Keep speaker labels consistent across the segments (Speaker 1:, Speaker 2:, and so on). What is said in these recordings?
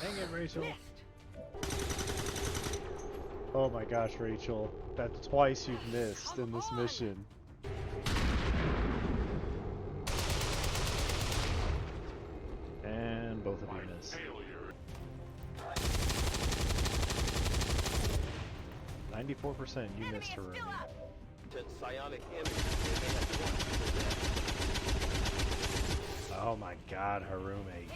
Speaker 1: Dang it, Rachel. Oh my gosh, Rachel. That's twice you've missed in this mission. And both of you missed. 94% you missed, Harumi. Oh my god, Harumi.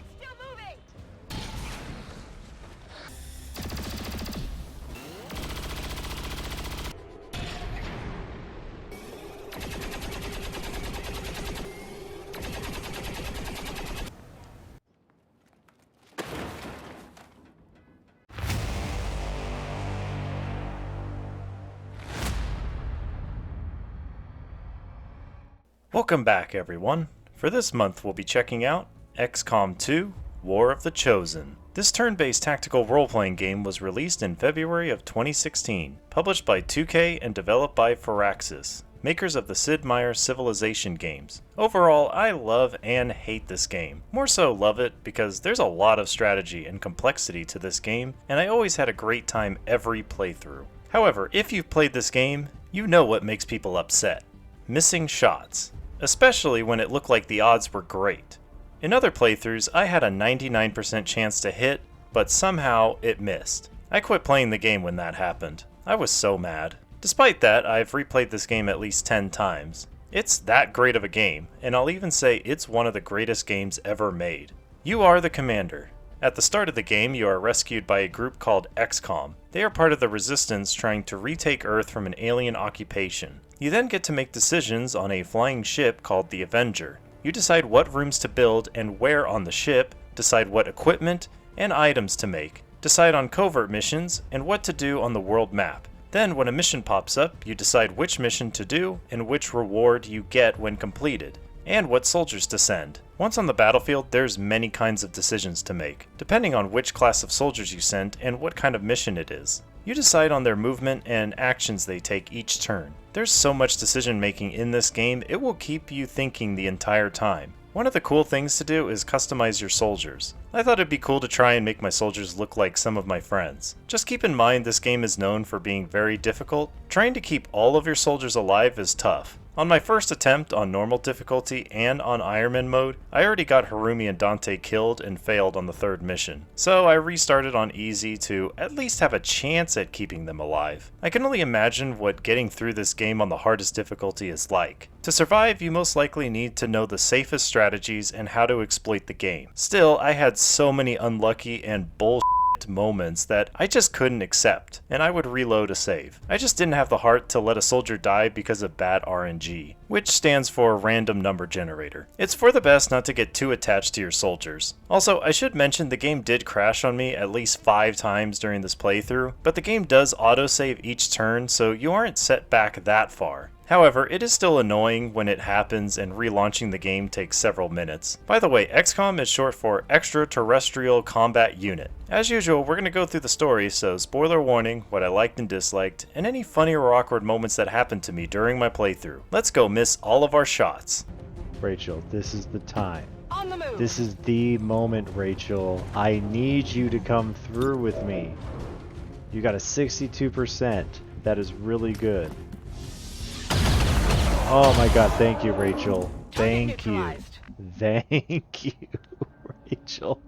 Speaker 2: Welcome back, everyone. For this month, we'll be checking out XCOM 2: War of the Chosen. This turn-based tactical role-playing game was released in February of 2016, published by 2K and developed by Firaxis, makers of the Sid Meier's Civilization games. Overall, I love and hate this game. More so love it because there's a lot of strategy and complexity to this game, and I always had a great time every playthrough. However, if you've played this game, you know what makes people upset. Missing shots. Especially when it looked like the odds were great. In other playthroughs, I had a 99% chance to hit, but somehow it missed. I quit playing the game when that happened. I was so mad. Despite that, I've replayed this game at least 10 times. It's that great of a game, and I'll even say it's one of the greatest games ever made. You are the commander. At the start of the game, you are rescued by a group called Xcom. They are part of the Resistance trying to retake Earth from an alien occupation. You then get to make decisions on a flying ship called the Avenger. You decide what rooms to build and where on the ship, decide what equipment and items to make, decide on covert missions, and what to do on the world map. Then when a mission pops up, you decide which mission to do and which reward you get when completed, and what soldiers to send. Once on the battlefield, there's many kinds of decisions to make, depending on which class of soldiers you send and what kind of mission it is. You decide on their movement and actions they take each turn. There's so much decision making in this game, it will keep you thinking the entire time. One of the cool things to do is customize your soldiers. I thought it'd be cool to try and make my soldiers look like some of my friends. Just keep in mind this game is known for being very difficult. Trying to keep all of your soldiers alive is tough. On my first attempt on normal difficulty and on Ironman mode, I already got Harumi and Dante killed and failed on the third mission. So I restarted on easy to at least have a chance at keeping them alive. I can only imagine what getting through this game on the hardest difficulty is like. To survive, you most likely need to know the safest strategies and how to exploit the game. Still, I had so many unlucky and bullshit moments that I just couldn't accept, and I would reload a save. I just didn't have the heart to let a soldier die because of bad RNG, which stands for random number generator. It's for the best not to get too attached to your soldiers. Also, I should mention the game did crash on me at least 5 times during this playthrough, but the game does autosave each turn, so you aren't set back that far. However, it is still annoying when it happens and relaunching the game takes several minutes. By the way, XCOM is short for Extraterrestrial Combat Unit. As usual, we're going to go through the story, so spoiler warning, what I liked and disliked, and any funny or awkward moments that happened to me during my playthrough. Let's go miss all of our shots.
Speaker 1: Rachel, this is the time.
Speaker 3: On the move.
Speaker 1: This is the moment, Rachel. I need you to come through with me. You got a 62%. That is really good. Oh my god, thank you, Rachel. Thank you. Thank you, Rachel.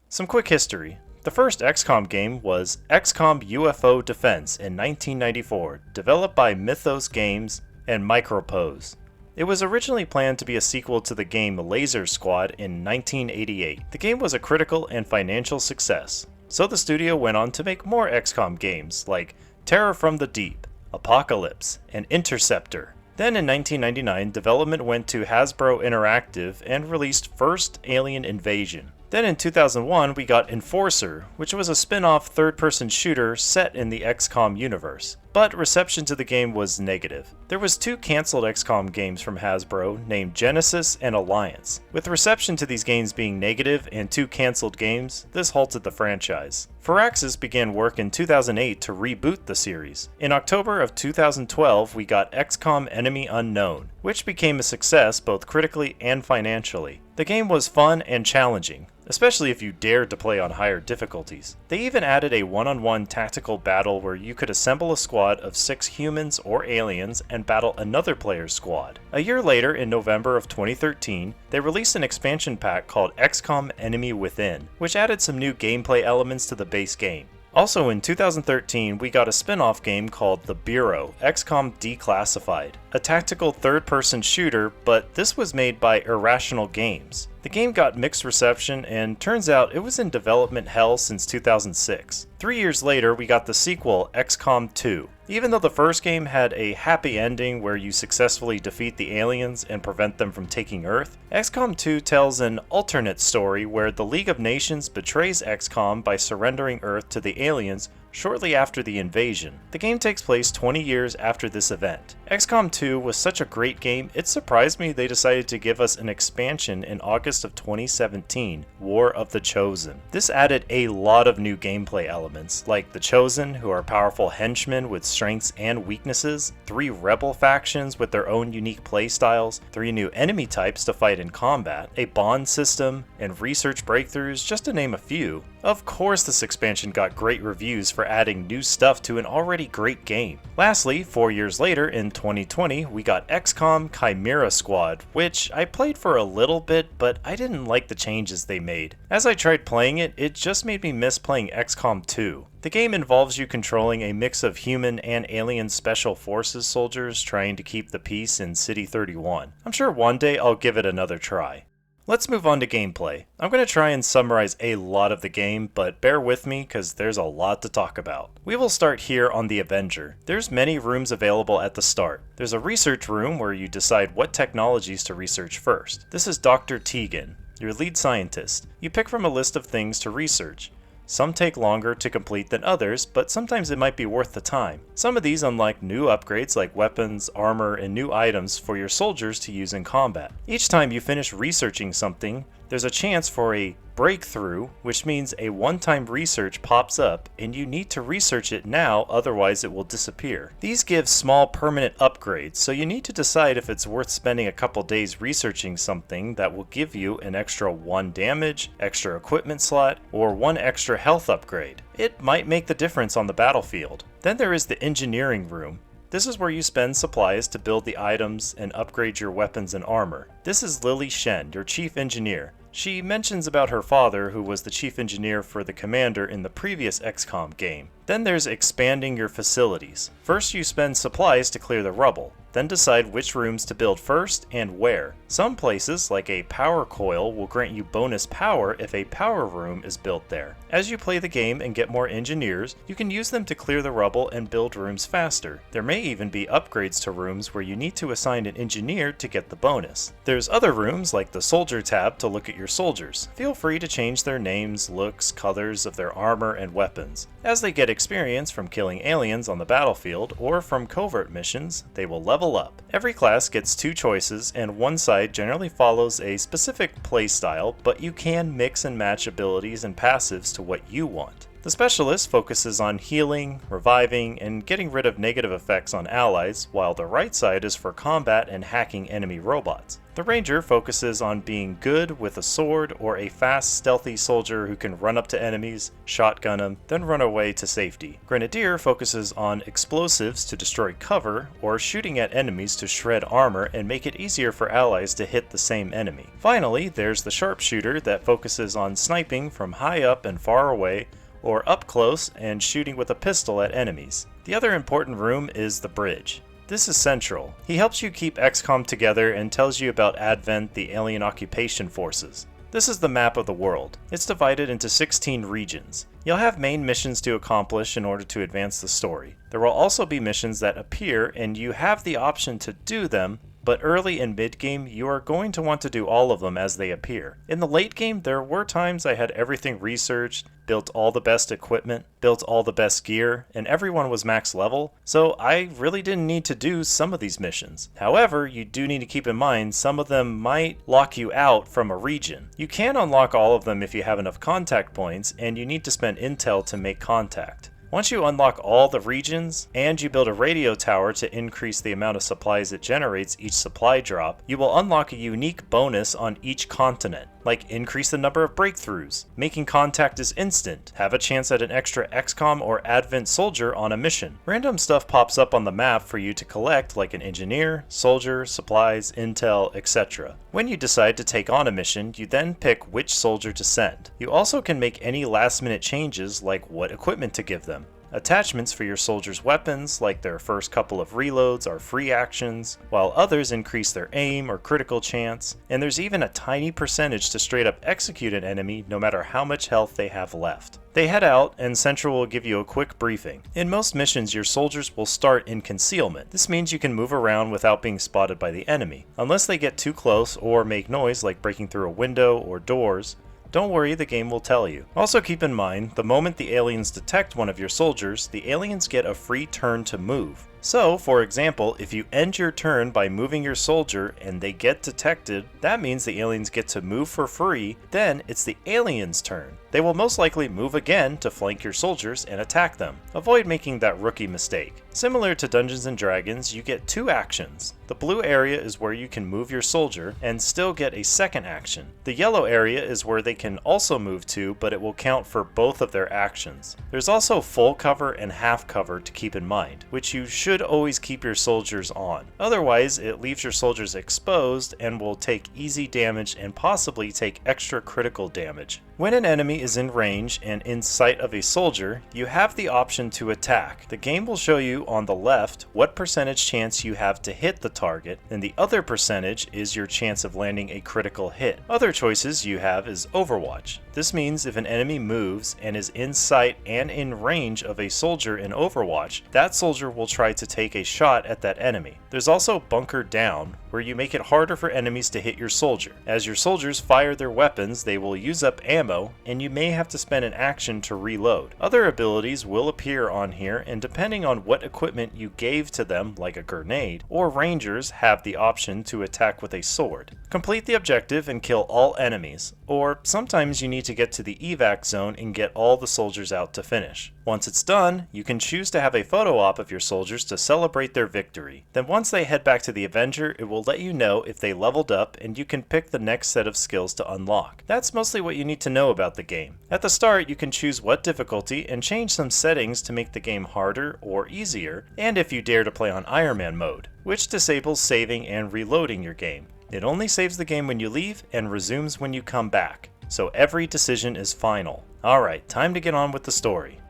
Speaker 2: Some quick history. The first XCOM game was XCOM UFO Defense in 1994, developed by Mythos Games and Micropose. It was originally planned to be a sequel to the game Laser Squad in 1988. The game was a critical and financial success, so the studio went on to make more XCOM games like Terror from the Deep, Apocalypse, and Interceptor. Then in 1999, development went to Hasbro Interactive and released First Alien Invasion. Then in 2001, we got Enforcer, which was a spin-off third-person shooter set in the XCOM universe. But reception to the game was negative. There was 2 cancelled XCOM games from Hasbro named Genesis and Alliance. With reception to these games being negative and 2 cancelled games, this halted the franchise. Firaxis began work in 2008 to reboot the series. In October of 2012, we got Xcom Enemy Unknown, which became a success both critically and financially. The game was fun and challenging, especially if you dared to play on higher difficulties. They even added a one-on-one tactical battle where you could assemble a squad of 6 humans or aliens and battle another player's squad. A year later, in November of 2013, they released an expansion pack called Xcom Enemy Within, which added some new gameplay elements to the base game. Also in 2013, we got a spin-off game called The Bureau, XCOM Declassified, a tactical third-person shooter, but this was made by Irrational Games. The game got mixed reception, and turns out it was in development hell since 2006. 3 years later, we got the sequel, XCOM 2. Even though the first game had a happy ending where you successfully defeat the aliens and prevent them from taking Earth, XCOM 2 tells an alternate story where the League of Nations betrays XCOM by surrendering Earth to the aliens shortly after the invasion. The game takes place 20 years after this event. XCOM 2 was such a great game, it surprised me they decided to give us an expansion in August of 2017, War of the Chosen. This added a lot of new gameplay elements, like the Chosen, who are powerful henchmen with strengths and weaknesses, 3 rebel factions with their own unique playstyles, 3 new enemy types to fight in combat, a bond system, and research breakthroughs, just to name a few. Of course this expansion got great reviews for adding new stuff to an already great game. Lastly, 4 years later, in 2020, we got XCOM Chimera Squad, which I played for a little bit, but I didn't like the changes they made. As I tried playing it, it just made me miss playing XCOM 2. The game involves you controlling a mix of human and alien special forces soldiers trying to keep the peace in City 31. I'm sure one day I'll give it another try. Let's move on to gameplay. I'm going to try and summarize a lot of the game, but bear with me because there's a lot to talk about. We will start here on the Avenger. There's many rooms available at the start. There's a research room where you decide what technologies to research first. This is Dr. Tegan, your lead scientist. You pick from a list of things to research. Some take longer to complete than others, but sometimes it might be worth the time. Some of these unlock new upgrades like weapons, armor, and new items for your soldiers to use in combat. Each time you finish researching something, there's a chance for a breakthrough, which means a one-time research pops up and you need to research it now, otherwise it will disappear. These give small permanent upgrades, so you need to decide if it's worth spending a couple days researching something that will give you an extra 1 damage, extra equipment slot, or 1 extra health upgrade. It might make the difference on the battlefield. Then there is the engineering room. This is where you spend supplies to build the items and upgrade your weapons and armor. This is Lily Shen, your chief engineer. She mentions about her father, who was the chief engineer for the commander in the previous XCOM game. Then there's expanding your facilities. First you spend supplies to clear the rubble, then decide which rooms to build first and where. Some places, like a power coil, will grant you bonus power if a power room is built there. As you play the game and get more engineers, you can use them to clear the rubble and build rooms faster. There may even be upgrades to rooms where you need to assign an engineer to get the bonus. There's other rooms, like the Soldier tab, to look at your soldiers. Feel free to change their names, looks, colors of their armor, and weapons. As they get experience from killing aliens on the battlefield or from covert missions, they will level up. Every class gets 2 choices, and one side generally follows a specific playstyle, but you can mix and match abilities and passives to what you want. The Specialist focuses on healing, reviving, and getting rid of negative effects on allies, while the right side is for combat and hacking enemy robots. The Ranger focuses on being good with a sword or a fast, stealthy soldier who can run up to enemies, shotgun them, then run away to safety. Grenadier focuses on explosives to destroy cover, or shooting at enemies to shred armor and make it easier for allies to hit the same enemy. Finally, there's the Sharpshooter that focuses on sniping from high up and far away, or up close and shooting with a pistol at enemies. The other important room is the Bridge. This is central. He helps you keep XCOM together and tells you about Advent, the alien occupation forces. This is the map of the world. It's divided into 16 regions. You'll have main missions to accomplish in order to advance the story. There will also be missions that appear and you have the option to do them, but early and mid-game you are going to want to do all of them as they appear. In the late game, there were times I had everything researched, built all the best equipment, built all the best gear, and everyone was max level, so I really didn't need to do some of these missions. However, you do need to keep in mind some of them might lock you out from a region. You can unlock all of them if you have enough contact points, and you need to spend intel to make contact. Once you unlock all the regions, and you build a radio tower to increase the amount of supplies it generates each supply drop, you will unlock a unique bonus on each continent, like increase the number of breakthroughs, making contact is instant, have a chance at an extra Xcom or Advent soldier on a mission. Random stuff pops up on the map for you to collect, like an engineer, soldier, supplies, intel, etc. When you decide to take on a mission, you then pick which soldier to send. You also can make any last minute changes, like what equipment to give them. Attachments for your soldiers' weapons, like their first couple of reloads, are free actions, while others increase their aim or critical chance, and there's even a tiny percentage to straight up execute an enemy no matter how much health they have left. They head out, and Central will give you a quick briefing. In most missions, your soldiers will start in concealment. This means you can move around without being spotted by the enemy. Unless they get too close or make noise like breaking through a window or doors, don't worry, the game will tell you. Also keep in mind, the moment the aliens detect one of your soldiers, the aliens get a free turn to move. So, for example, if you end your turn by moving your soldier and they get detected, that means the aliens get to move for free, then it's the aliens' turn. They will most likely move again to flank your soldiers and attack them. Avoid making that rookie mistake. Similar to Dungeons & Dragons, you get two actions. The blue area is where you can move your soldier and still get a second action. The yellow area is where they can also move to, but it will count for both of their actions. There's also full cover and half cover to keep in mind, which you should always keep your soldiers on. Otherwise, it leaves your soldiers exposed and will take easy damage and possibly take extra critical damage. When an enemy is in range and in sight of a soldier, you have the option to attack. The game will show you on the left what percentage chance you have to hit the target, and the other percentage is your chance of landing a critical hit. Other choices you have is Overwatch. This means if an enemy moves and is in sight and in range of a soldier in Overwatch, that soldier will try to take a shot at that enemy. There's also Bunker Down, where you make it harder for enemies to hit your soldier. As your soldiers fire their weapons, they will use up ammo, and you may have to spend an action to reload. Other abilities will appear on here, and depending on what equipment you gave to them, like a grenade, or rangers have the option to attack with a sword. Complete the objective and kill all enemies, or sometimes you need to get to the evac zone and get all the soldiers out to finish. Once it's done, you can choose to have a photo op of your soldiers to celebrate their victory. Then once they head back to the Avenger, it will let you know if they leveled up, and you can pick the next set of skills to unlock. That's mostly what you need to know about the game. At the start, you can choose what difficulty and change some settings to make the game harder or easier, and if you dare to play on Ironman mode, which disables saving and reloading your game. It only saves the game when you leave and resumes when you come back, so every decision is final. Alright, time to get on with the story.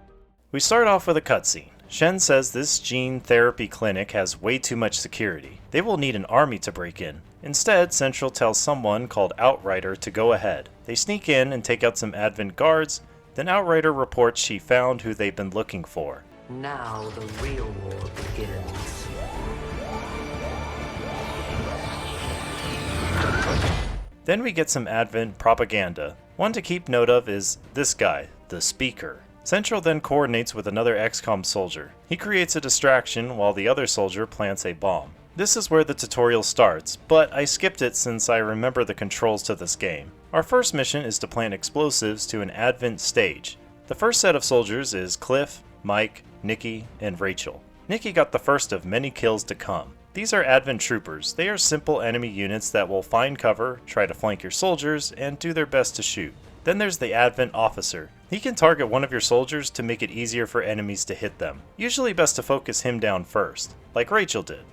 Speaker 2: We start off with a cutscene. Shen says this gene therapy clinic has way too much security. They will need an army to break in. Instead, Central tells someone called Outrider to go ahead. They sneak in and take out some Advent guards, then Outrider reports she found who they've been looking for.
Speaker 3: Now the real war begins.
Speaker 2: Then we get some Advent propaganda. One to keep note of is this guy, the speaker. Central then coordinates with another Xcom soldier. He creates a distraction while the other soldier plants a bomb. This is where the tutorial starts, but I skipped it since I remember the controls to this game. Our first mission is to plant explosives to an Advent stage. The first set of soldiers is Cliff, Mike, Nikki, and Rachel. Nikki got the first of many kills to come. These are Advent troopers. They are simple enemy units that will find cover, try to flank your soldiers, and do their best to shoot. Then there's the Advent officer. He can target one of your soldiers to make it easier for enemies to hit them. Usually best to focus him down first, like Rachel did.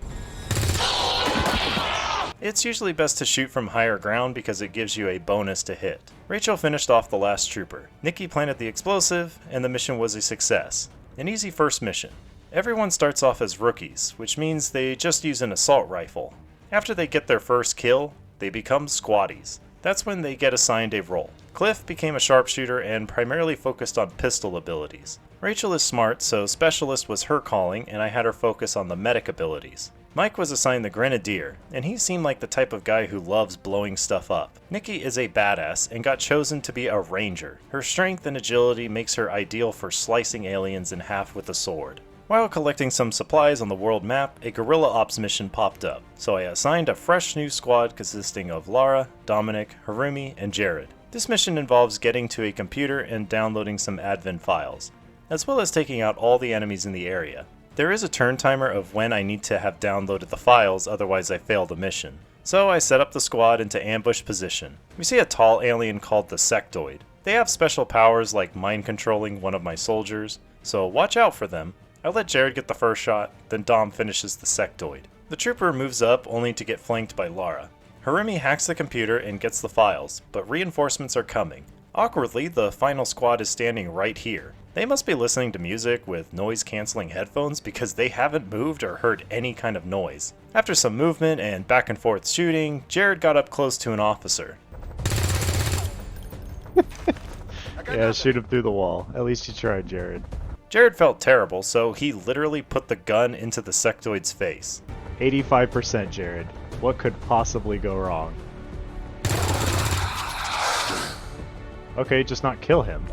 Speaker 2: It's usually best to shoot from higher ground because it gives you a bonus to hit. Rachel finished off the last trooper. Nikki planted the explosive, and the mission was a success. An easy first mission. Everyone starts off as rookies, which means they just use an assault rifle. After they get their first kill, they become squaddies. That's when they get assigned a role. Cliff became a sharpshooter and primarily focused on pistol abilities. Rachel is smart, so specialist was her calling, and I had her focus on the medic abilities. Mike was assigned the Grenadier, and he seemed like the type of guy who loves blowing stuff up. Nikki is a badass and got chosen to be a Ranger. Her strength and agility makes her ideal for slicing aliens in half with a sword. While collecting some supplies on the world map, a guerrilla ops mission popped up, so I assigned a fresh new squad consisting of Lara, Dominic, Harumi, and Jared. This mission involves getting to a computer and downloading some advent files, as well as taking out all the enemies in the area. There is a turn timer of when I need to have downloaded the files, otherwise I fail the mission. So I set up the squad into ambush position. We see a tall alien called the Sectoid. They have special powers like mind controlling one of my soldiers, so watch out for them. I let Jared get the first shot, then Dom finishes the Sectoid. The trooper moves up only to get flanked by Lara. Harumi hacks the computer and gets the files, but reinforcements are coming. Awkwardly, the final squad is standing right here. They must be listening to music with noise-canceling headphones because they haven't moved or heard any kind of noise. After some movement and back and forth shooting, Jared got up close to an officer.
Speaker 1: Yeah, shoot him through the wall. At least you tried, Jared.
Speaker 2: Jared felt terrible, so he literally put the gun into the Sectoid's face.
Speaker 1: 85%, Jared. What could possibly go wrong? Okay, just not kill him.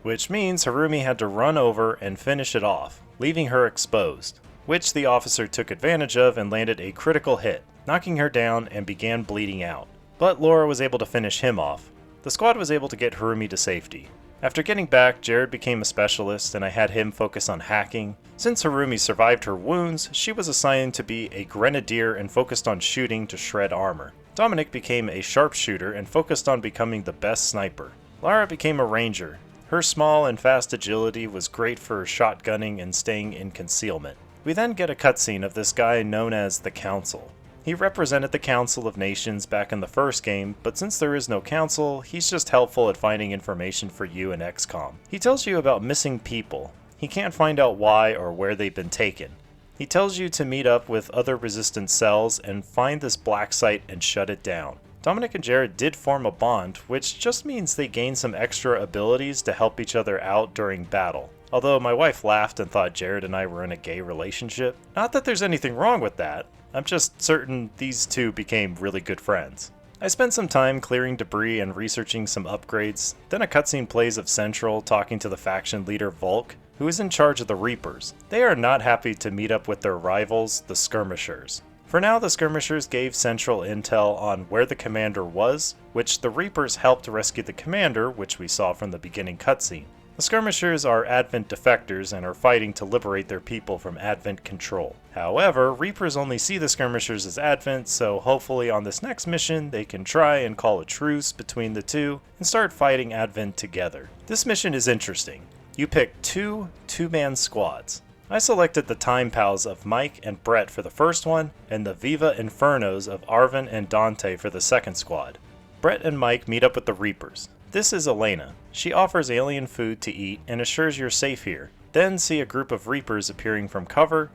Speaker 2: Which means Harumi had to run over and finish it off, leaving her exposed, which the officer took advantage of and landed a critical hit, knocking her down and began bleeding out. But Laura was able to finish him off. The squad was able to get Harumi to safety. After getting back, Jared became a specialist and I had him focus on hacking. Since Harumi survived her wounds, she was assigned to be a Grenadier and focused on shooting to shred armor. Dominic became a sharpshooter and focused on becoming the best sniper. Lara became a Ranger. Her small and fast agility was great for shotgunning and staying in concealment. We then get a cutscene of this guy known as the Council. He represented the Council of Nations back in the first game, but since there is no council, he's just helpful at finding information for you in Xcom. He tells you about missing people. He can't find out why or where they've been taken. He tells you to meet up with other resistance cells and find this black site and shut it down. Dominic and Jared did form a bond, which just means they gain some extra abilities to help each other out during battle. Although my wife laughed and thought Jared and I were in a gay relationship. Not that there's anything wrong with that, I'm just certain these two became really good friends. I spent some time clearing debris and researching some upgrades, then a cutscene plays of Central talking to the faction leader Volk, who is in charge of the Reapers. They are not happy to meet up with their rivals, the Skirmishers. For now, the Skirmishers gave Central intel on where the commander was, which the Reapers helped rescue the commander, which we saw from the beginning cutscene. The Skirmishers are Advent defectors and are fighting to liberate their people from Advent control. However, Reapers only see the Skirmishers as Advent, so hopefully on this next mission they can try and call a truce between the two and start fighting Advent together. This mission is interesting. You pick two-man squads. I selected the Time Pals of Mike and Brett for the first one, and the Viva Infernos of Arvin and Dante for the second squad. Brett and Mike meet up with the Reapers. This is Elena. She offers alien food to eat and assures you're safe here. Then see a group of Reapers appearing from cover,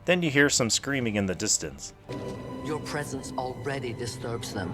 Speaker 2: then you hear some screaming in the distance.
Speaker 3: Your presence already disturbs them.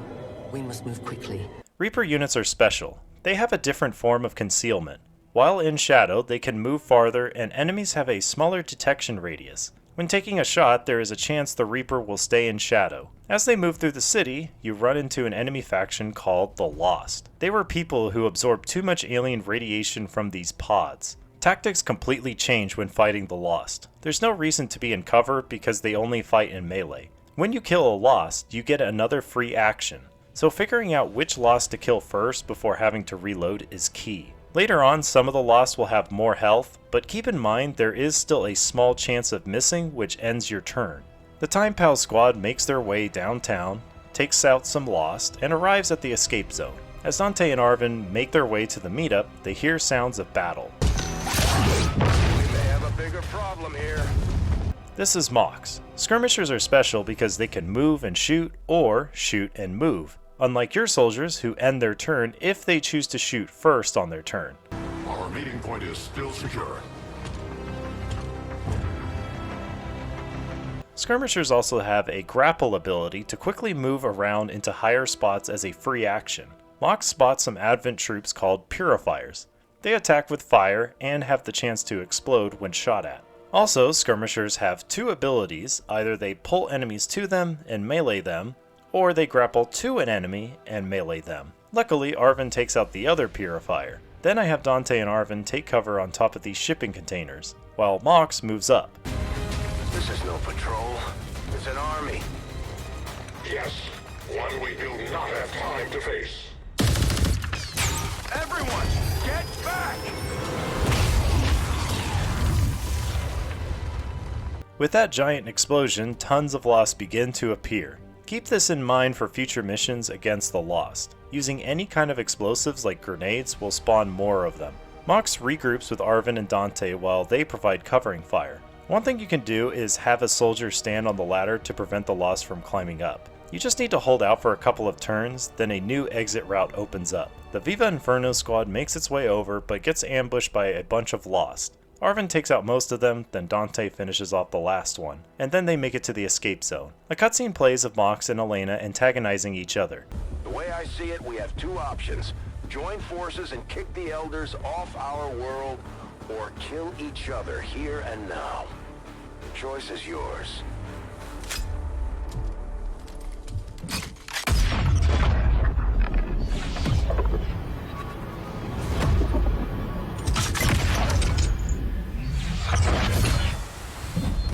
Speaker 3: We must move quickly.
Speaker 2: Reaper units are special. They have a different form of concealment. While in shadow, they can move farther and enemies have a smaller detection radius. When taking a shot, there is a chance the Reaper will stay in shadow. As they move through the city, you run into an enemy faction called the Lost. They were people who absorbed too much alien radiation from these pods. Tactics completely change when fighting the Lost. There's no reason to be in cover because they only fight in melee. When you kill a Lost, you get another free action. So figuring out which Lost to kill first before having to reload is key. Later on, some of the Lost will have more health, but keep in mind there is still a small chance of missing, which ends your turn. The Time Pal squad makes their way downtown, takes out some Lost, and arrives at the escape zone. As Dante and Arvin make their way to the meetup, they hear sounds of battle.
Speaker 4: We may have a bigger problem here.
Speaker 2: This is Mox. Skirmishers are special because they can move and shoot, or shoot and move. Unlike your soldiers, who end their turn if they choose to shoot first on their turn.
Speaker 4: Our meeting point is still secure.
Speaker 2: Skirmishers also have a grapple ability to quickly move around into higher spots as a free action. Mox spots some Advent troops called Purifiers. They attack with fire and have the chance to explode when shot at. Also, skirmishers have two abilities. Either they pull enemies to them and melee them, or they grapple to an enemy and melee them. Luckily, Arvin takes out the other purifier. Then I have Dante and Arvin take cover on top of these shipping containers, while Mox moves up.
Speaker 4: This is no patrol. It's an army.
Speaker 5: Yes, one we do not have time to face.
Speaker 4: Everyone, get back!
Speaker 2: With that giant explosion, tons of Lost begin to appear. Keep this in mind for future missions against the Lost. Using any kind of explosives like grenades will spawn more of them. Mox regroups with Arvin and Dante while they provide covering fire. One thing you can do is have a soldier stand on the ladder to prevent the Lost from climbing up. You just need to hold out for a couple of turns, then a new exit route opens up. The Viva Inferno squad makes its way over, but gets ambushed by a bunch of Lost. Arvin takes out most of them, then Dante finishes off the last one, and then they make it to the escape zone. A cutscene plays of Mox and Elena antagonizing each other.
Speaker 4: The way I see it, we have two options. Join forces and kick the Elders off our world, or kill each other here and now. The choice is yours.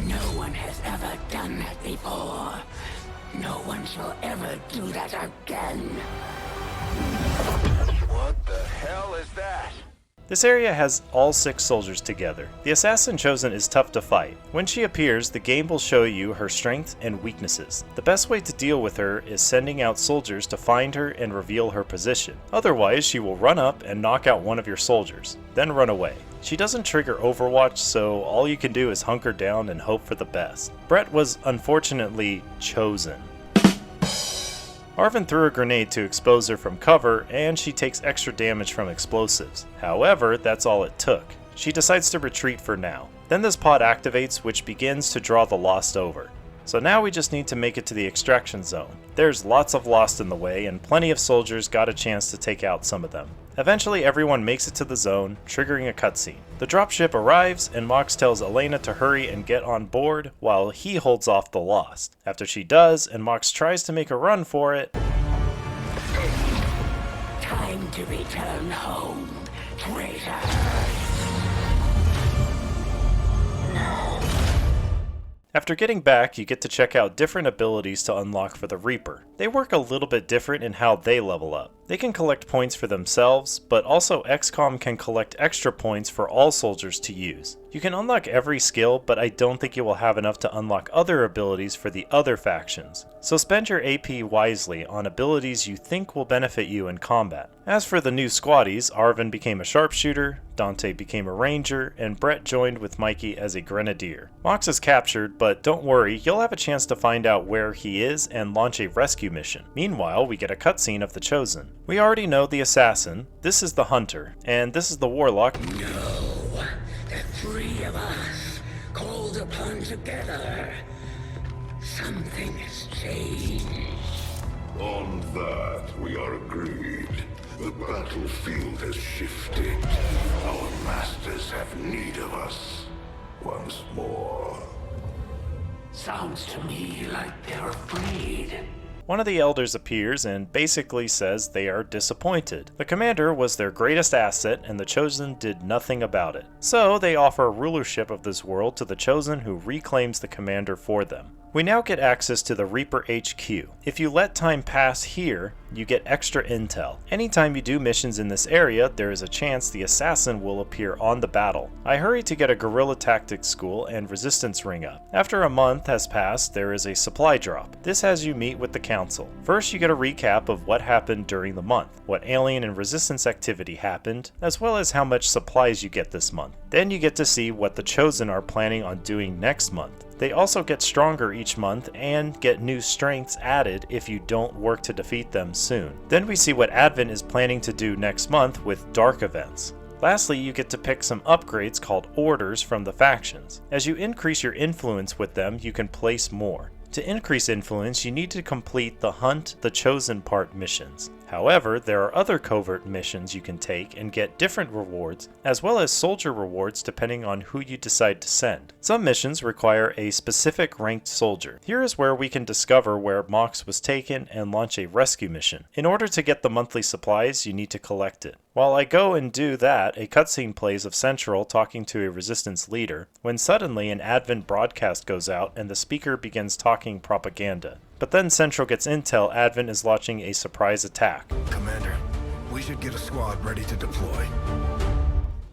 Speaker 6: No one has ever done that before. No one shall ever do that again.
Speaker 4: What the hell is that?
Speaker 2: This area has all 6 soldiers together. The assassin chosen is tough to fight. When she appears, the game will show you her strengths and weaknesses. The best way to deal with her is sending out soldiers to find her and reveal her position. Otherwise, she will run up and knock out one of your soldiers, then run away. She doesn't trigger Overwatch, so all you can do is hunker down and hope for the best. Brett was unfortunately chosen. Arvin threw a grenade to expose her from cover, and she takes extra damage from explosives. However, that's all it took. She decides to retreat for now. Then this pod activates, which begins to draw the Lost over. So now we just need to make it to the extraction zone. There's lots of Lost in the way, and plenty of soldiers got a chance to take out some of them. Eventually everyone makes it to the zone, triggering a cutscene. The dropship arrives, and Mox tells Elena to hurry and get on board while he holds off the Lost. After she does, and Mox tries to make a run for it,
Speaker 6: Time to return home, traitor.
Speaker 2: after getting back, you get to check out different abilities to unlock for the Reaper. They work a little bit different in how they level up. They can collect points for themselves, but also Xcom can collect extra points for all soldiers to use. You can unlock every skill, but I don't think you will have enough to unlock other abilities for the other factions. So spend your AP wisely on abilities you think will benefit you in combat. As for the new squaddies, Arvin became a sharpshooter, Dante became a ranger, and Brett joined with Mikey as a grenadier. Mox is captured, but don't worry, you'll have a chance to find out where he is and launch a rescue mission. Meanwhile, we get a cutscene of the Chosen. We already know the assassin, this is the hunter, and this is the warlock.
Speaker 6: No, the three of us, called upon together. Something has changed.
Speaker 5: On that, we are agreed. The battlefield has shifted. Our masters have need of us once more.
Speaker 6: Sounds to me like they're afraid.
Speaker 2: One of the elders appears and basically says they are disappointed. The commander was their greatest asset and the Chosen did nothing about it. So they offer rulership of this world to the Chosen, who reclaims the commander for them. We now get access to the Reaper HQ. If you let time pass here, you get extra intel. Anytime you do missions in this area, there is a chance the assassin will appear on the battle. I hurry to get a guerrilla tactics school and resistance ring up. After a month has passed, there is a supply drop. This has you meet with the council. First, you get a recap of what happened during the month, what alien and resistance activity happened, as well as how much supplies you get this month. Then you get to see what the Chosen are planning on doing next month. They also get stronger each month and get new strengths added if you don't work to defeat them soon. Then we see what Advent is planning to do next month with dark events. Lastly, you get to pick some upgrades called orders from the factions. As you increase your influence with them, you can place more. To increase influence, you need to complete the Hunt the Chosen part missions. However, there are other covert missions you can take and get different rewards, as well as soldier rewards depending on who you decide to send. Some missions require a specific ranked soldier. Here is where we can discover where Mox was taken and launch a rescue mission. In order to get the monthly supplies, you need to collect it. While I go and do that, a cutscene plays of Central talking to a resistance leader, when suddenly an Advent broadcast goes out and the speaker begins talking propaganda. But then Central gets intel Advent is launching a surprise attack.
Speaker 7: Commander, we should get a squad ready to deploy.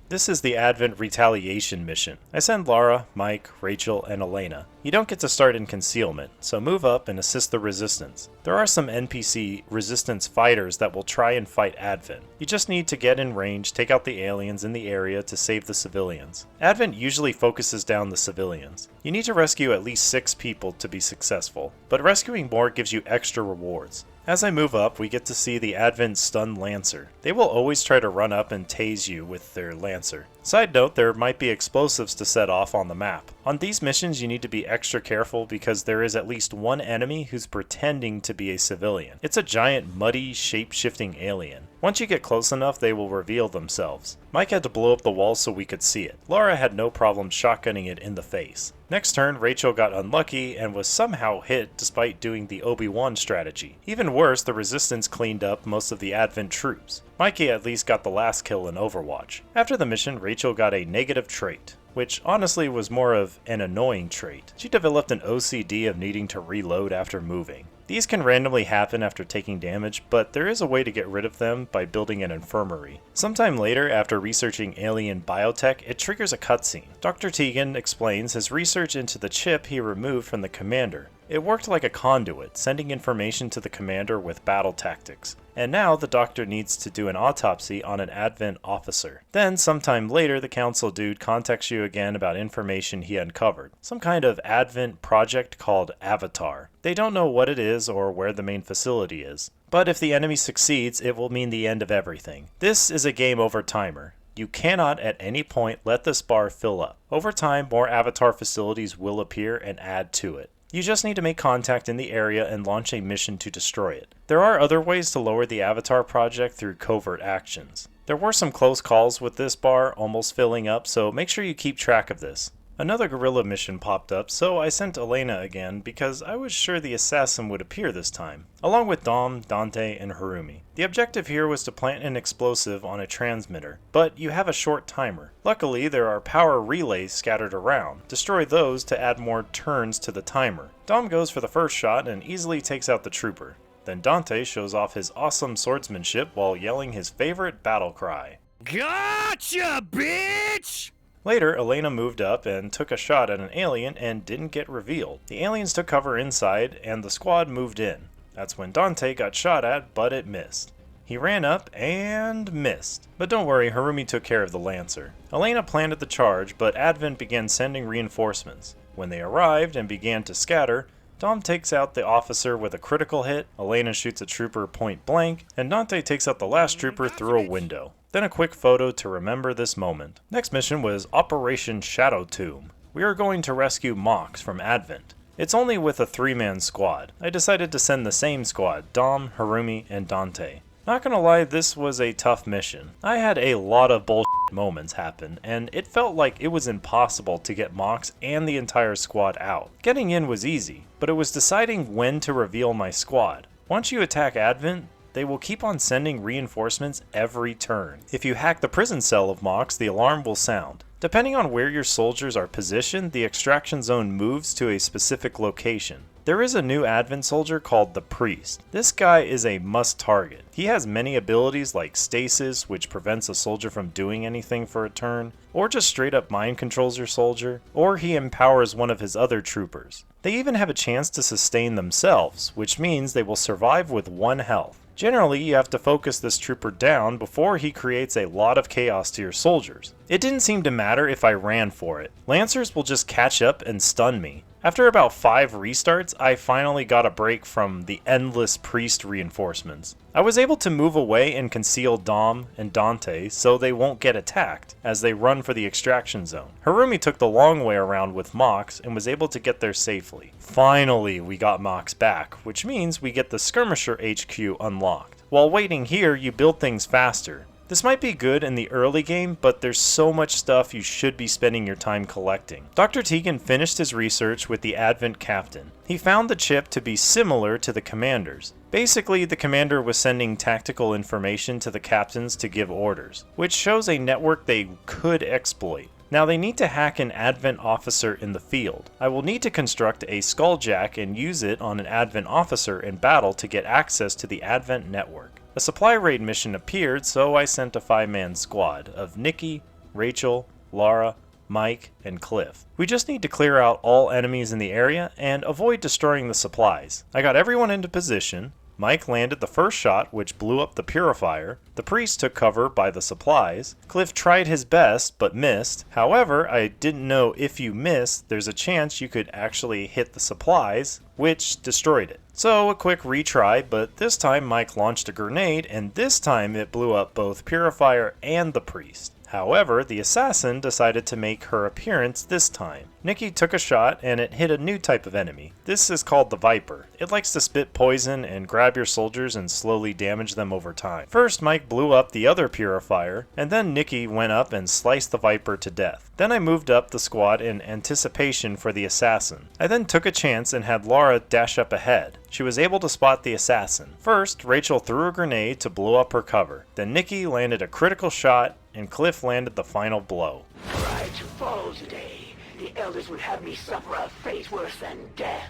Speaker 2: This is the Advent Retaliation mission. I send Lara, Mike, Rachel, and Elena. You don't get to start in concealment, so move up and assist the Resistance. There are some NPC Resistance fighters that will try and fight Advent. You just need to get in range, take out the aliens in the area to save the civilians. Advent usually focuses down the civilians. You need to rescue at least 6 people to be successful, but rescuing more gives you extra rewards. As I move up, we get to see the Advent Stun Lancer. They will always try to run up and tase you with their Lancer. Side note, there might be explosives to set off on the map. On these missions you need to be extra careful because there is at least one enemy who's pretending to be a civilian. It's a giant muddy, shape-shifting alien. Once you get close enough, they will reveal themselves. Mike had to blow up the wall so we could see it. Lara had no problem shotgunning it in the face. Next turn, Rachel got unlucky and was somehow hit despite doing the Obi-Wan strategy. Even worse, the Resistance cleaned up most of the Advent troops. Mikey at least got the last kill in Overwatch. After the mission, Rachel got a negative trait, which honestly was more of an annoying trait. She developed an OCD of needing to reload after moving. These can randomly happen after taking damage, but there is a way to get rid of them by building an infirmary. Sometime later, after researching alien biotech, it triggers a cutscene. Dr. Tegan explains his research into the chip he removed from the commander. It worked like a conduit, sending information to the commander with battle tactics. And now the doctor needs to do an autopsy on an Advent officer. Then, sometime later, the council dude contacts you again about information he uncovered. Some kind of Advent project called Avatar. They don't know what it is or where the main facility is. But if the enemy succeeds, it will mean the end of everything. This is a game over timer. You cannot at any point let this bar fill up. Over time, more Avatar facilities will appear and add to it. You just need to make contact in the area and launch a mission to destroy it. There are other ways to lower the Avatar project through covert actions. There were some close calls with this bar almost filling up, so make sure you keep track of this. Another guerrilla mission popped up, so I sent Elena again because I was sure the assassin would appear this time, along with Dom, Dante, and Harumi. The objective here was to plant an explosive on a transmitter, but you have a short timer. Luckily, there are power relays scattered around. Destroy those to add more turns to the timer. Dom goes for the first shot and easily takes out the trooper. Then Dante shows off his awesome swordsmanship while yelling his favorite battle cry.
Speaker 7: Gotcha, bitch!
Speaker 2: Later, Elena moved up and took a shot at an alien and didn't get revealed. The aliens took cover inside and the squad moved in. That's when Dante got shot at, but it missed. He ran up and missed. But don't worry, Harumi took care of the Lancer. Elena planted the charge, but Advent began sending reinforcements. When they arrived and began to scatter, Dom takes out the officer with a critical hit, Elena shoots a trooper point blank, and Dante takes out the last trooper through a window. Then a quick photo to remember this moment. Next mission was Operation Shadow Tomb. We are going to rescue Mox from Advent. It's only with a 3-man squad. I decided to send the same squad, Dom, Harumi, and Dante. Not gonna lie, this was a tough mission. I had a lot of bullshit moments happen, and it felt like it was impossible to get Mox and the entire squad out. Getting in was easy, but it was deciding when to reveal my squad. Once you attack Advent, they will keep on sending reinforcements every turn. If you hack the prison cell of Mox, the alarm will sound. Depending on where your soldiers are positioned, the extraction zone moves to a specific location. There is a new Advent soldier called the Priest. This guy is a must target. He has many abilities like stasis, which prevents a soldier from doing anything for a turn, or just straight up mind controls your soldier, or he empowers one of his other troopers. They even have a chance to sustain themselves, which means they will survive with 1 health. Generally, you have to focus this trooper down before he creates a lot of chaos to your soldiers. It didn't seem to matter if I ran for it. Lancers will just catch up and stun me. After about 5 restarts, I finally got a break from the endless priest reinforcements. I was able to move away and conceal Dom and Dante so they won't get attacked as they run for the extraction zone. Harumi took the long way around with Mox and was able to get there safely. Finally, we got Mox back, which means we get the Skirmisher HQ unlocked. While waiting here, you build things faster. This might be good in the early game, but there's so much stuff you should be spending your time collecting. Dr. Tegan finished his research with the Advent Captain. He found the chip to be similar to the Commander's. Basically, the Commander was sending tactical information to the captains to give orders, which shows a network they could exploit. Now they need to hack an Advent officer in the field. I will need to construct a skulljack and use it on an Advent officer in battle to get access to the Advent network. A supply raid mission appeared, so I sent a 5-man squad of Nikki, Rachel, Lara, Mike, and Cliff. We just need to clear out all enemies in the area and avoid destroying the supplies. I got everyone into position. Mike landed the first shot, which blew up the purifier. The priest took cover by the supplies. Cliff tried his best, but missed. However, I didn't know if you miss, there's a chance you could actually hit the supplies, which destroyed it. So a quick retry, but this time Mike launched a grenade, and this time it blew up both purifier and the priest. However, the assassin decided to make her appearance this time. Nikki took a shot and it hit a new type of enemy. This is called the Viper. It likes to spit poison and grab your soldiers and slowly damage them over time. First, Mike blew up the other purifier, and then Nikki went up and sliced the Viper to death. Then I moved up the squad in anticipation for the assassin. I then took a chance and had Lara dash up ahead. She was able to spot the assassin. First, Rachel threw a grenade to blow up her cover. Then Nikki landed a critical shot, and Cliff landed the final blow.
Speaker 6: Tried to fall today. The elders would have me suffer a fate worse than death.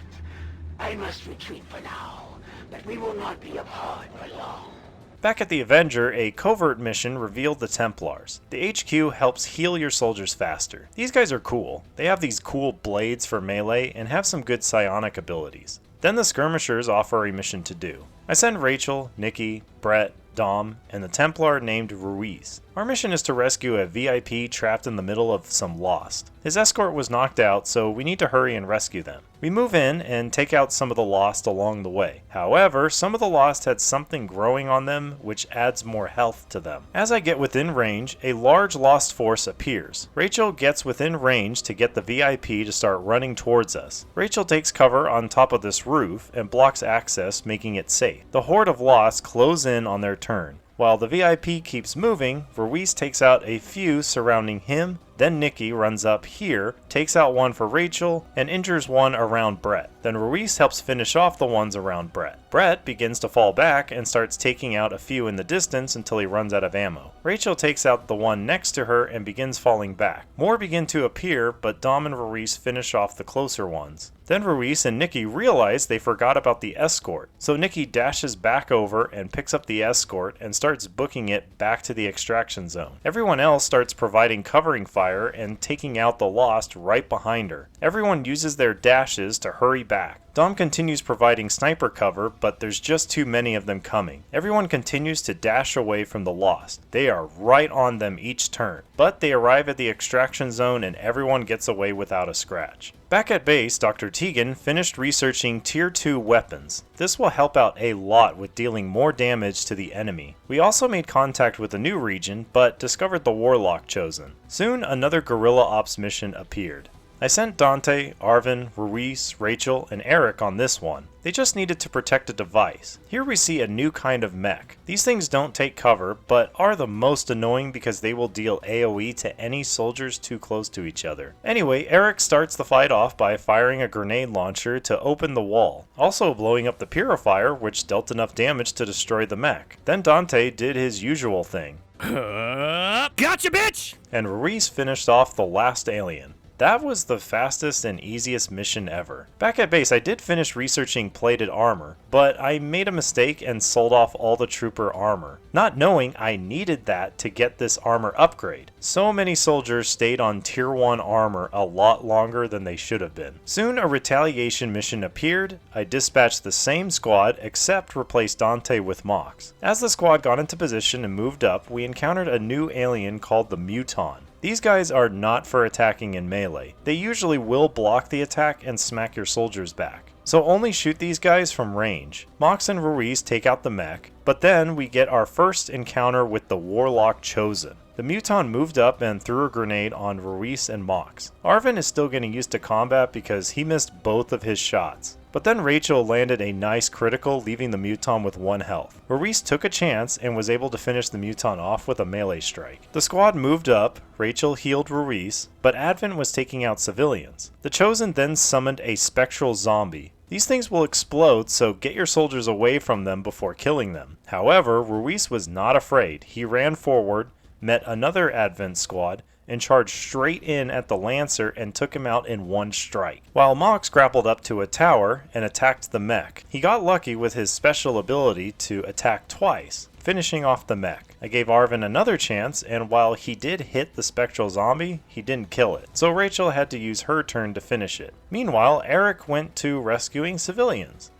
Speaker 6: I must retreat for now, but we will not be apart for long.
Speaker 2: Back at the Avenger, a covert mission revealed the Templars. The HQ helps heal your soldiers faster. These guys are cool. They have these cool blades for melee and have some good psionic abilities. Then the Skirmishers offer a mission to do. I send Rachel, Nikki, Brett, Dom, and the Templar named Ruiz. Our mission is to rescue a VIP trapped in the middle of some Lost. His escort was knocked out, so we need to hurry and rescue them. We move in and take out some of the Lost along the way. However, some of the Lost had something growing on them, which adds more health to them. As I get within range, a large Lost force appears. Rachel gets within range to get the VIP to start running towards us. Rachel takes cover on top of this roof and blocks access, making it safe. The horde of Lost close in on their turn. While the VIP keeps moving, Ruiz takes out a few surrounding him. Then Nikki runs up here, takes out one for Rachel, and injures one around Brett. Then Ruiz helps finish off the ones around Brett. Brett begins to fall back and starts taking out a few in the distance until he runs out of ammo. Rachel takes out the one next to her and begins falling back. More begin to appear, but Dom and Ruiz finish off the closer ones. Then Ruiz and Nikki realize they forgot about the escort, so Nikki dashes back over and picks up the escort and starts booking it back to the extraction zone. Everyone else starts providing covering fire and taking out the Lost right behind her. Everyone uses their dashes to hurry back. Dom continues providing sniper cover, but there's just too many of them coming. Everyone continues to dash away from the Lost. They are right on them each turn, but they arrive at the extraction zone and everyone gets away without a scratch. Back at base, Dr. Tegan finished researching Tier 2 weapons. This will help out a lot with dealing more damage to the enemy. We also made contact with a new region, but discovered the Warlock chosen. Soon, another guerrilla ops mission appeared. I sent Dante, Arvin, Ruiz, Rachel, and Eric on this one. They just needed to protect a device. Here we see a new kind of mech. These things don't take cover, but are the most annoying because they will deal AoE to any soldiers too close to each other. Anyway, Eric starts the fight off by firing a grenade launcher to open the wall, also blowing up the purifier, which dealt enough damage to destroy the mech. Then Dante did his usual thing.
Speaker 7: Gotcha, bitch!
Speaker 2: And Ruiz finished off the last alien. That was the fastest and easiest mission ever. Back at base, I did finish researching plated armor, but I made a mistake and sold off all the trooper armor, not knowing I needed that to get this armor upgrade. So many soldiers stayed on tier 1 armor a lot longer than they should have been. Soon a retaliation mission appeared. I dispatched the same squad except replaced Dante with Mox. As the squad got into position and moved up, we encountered a new alien called the Muton. These guys are not for attacking in melee. They usually will block the attack and smack your soldiers back. So only shoot these guys from range. Mox and Ruiz take out the mech, but then we get our first encounter with the Warlock chosen. The Muton moved up and threw a grenade on Ruiz and Mox. Arvin is still getting used to combat because he missed both of his shots. But then Rachel landed a nice critical, leaving the Muton with 1 health. Ruiz took a chance and was able to finish the Muton off with a melee strike. The squad moved up, Rachel healed Ruiz, but Advent was taking out civilians. The Chosen then summoned a spectral zombie. These things will explode, so get your soldiers away from them before killing them. However, Ruiz was not afraid. He ran forward, met another Advent squad, and charged straight in at the Lancer and took him out in 1 strike. While Mox grappled up to a tower and attacked the mech. He got lucky with his special ability to attack twice, finishing off the mech. I gave Arvin another chance, and while he did hit the spectral zombie, he didn't kill it. So Rachel had to use her turn to finish it. Meanwhile, Eric went to rescuing civilians.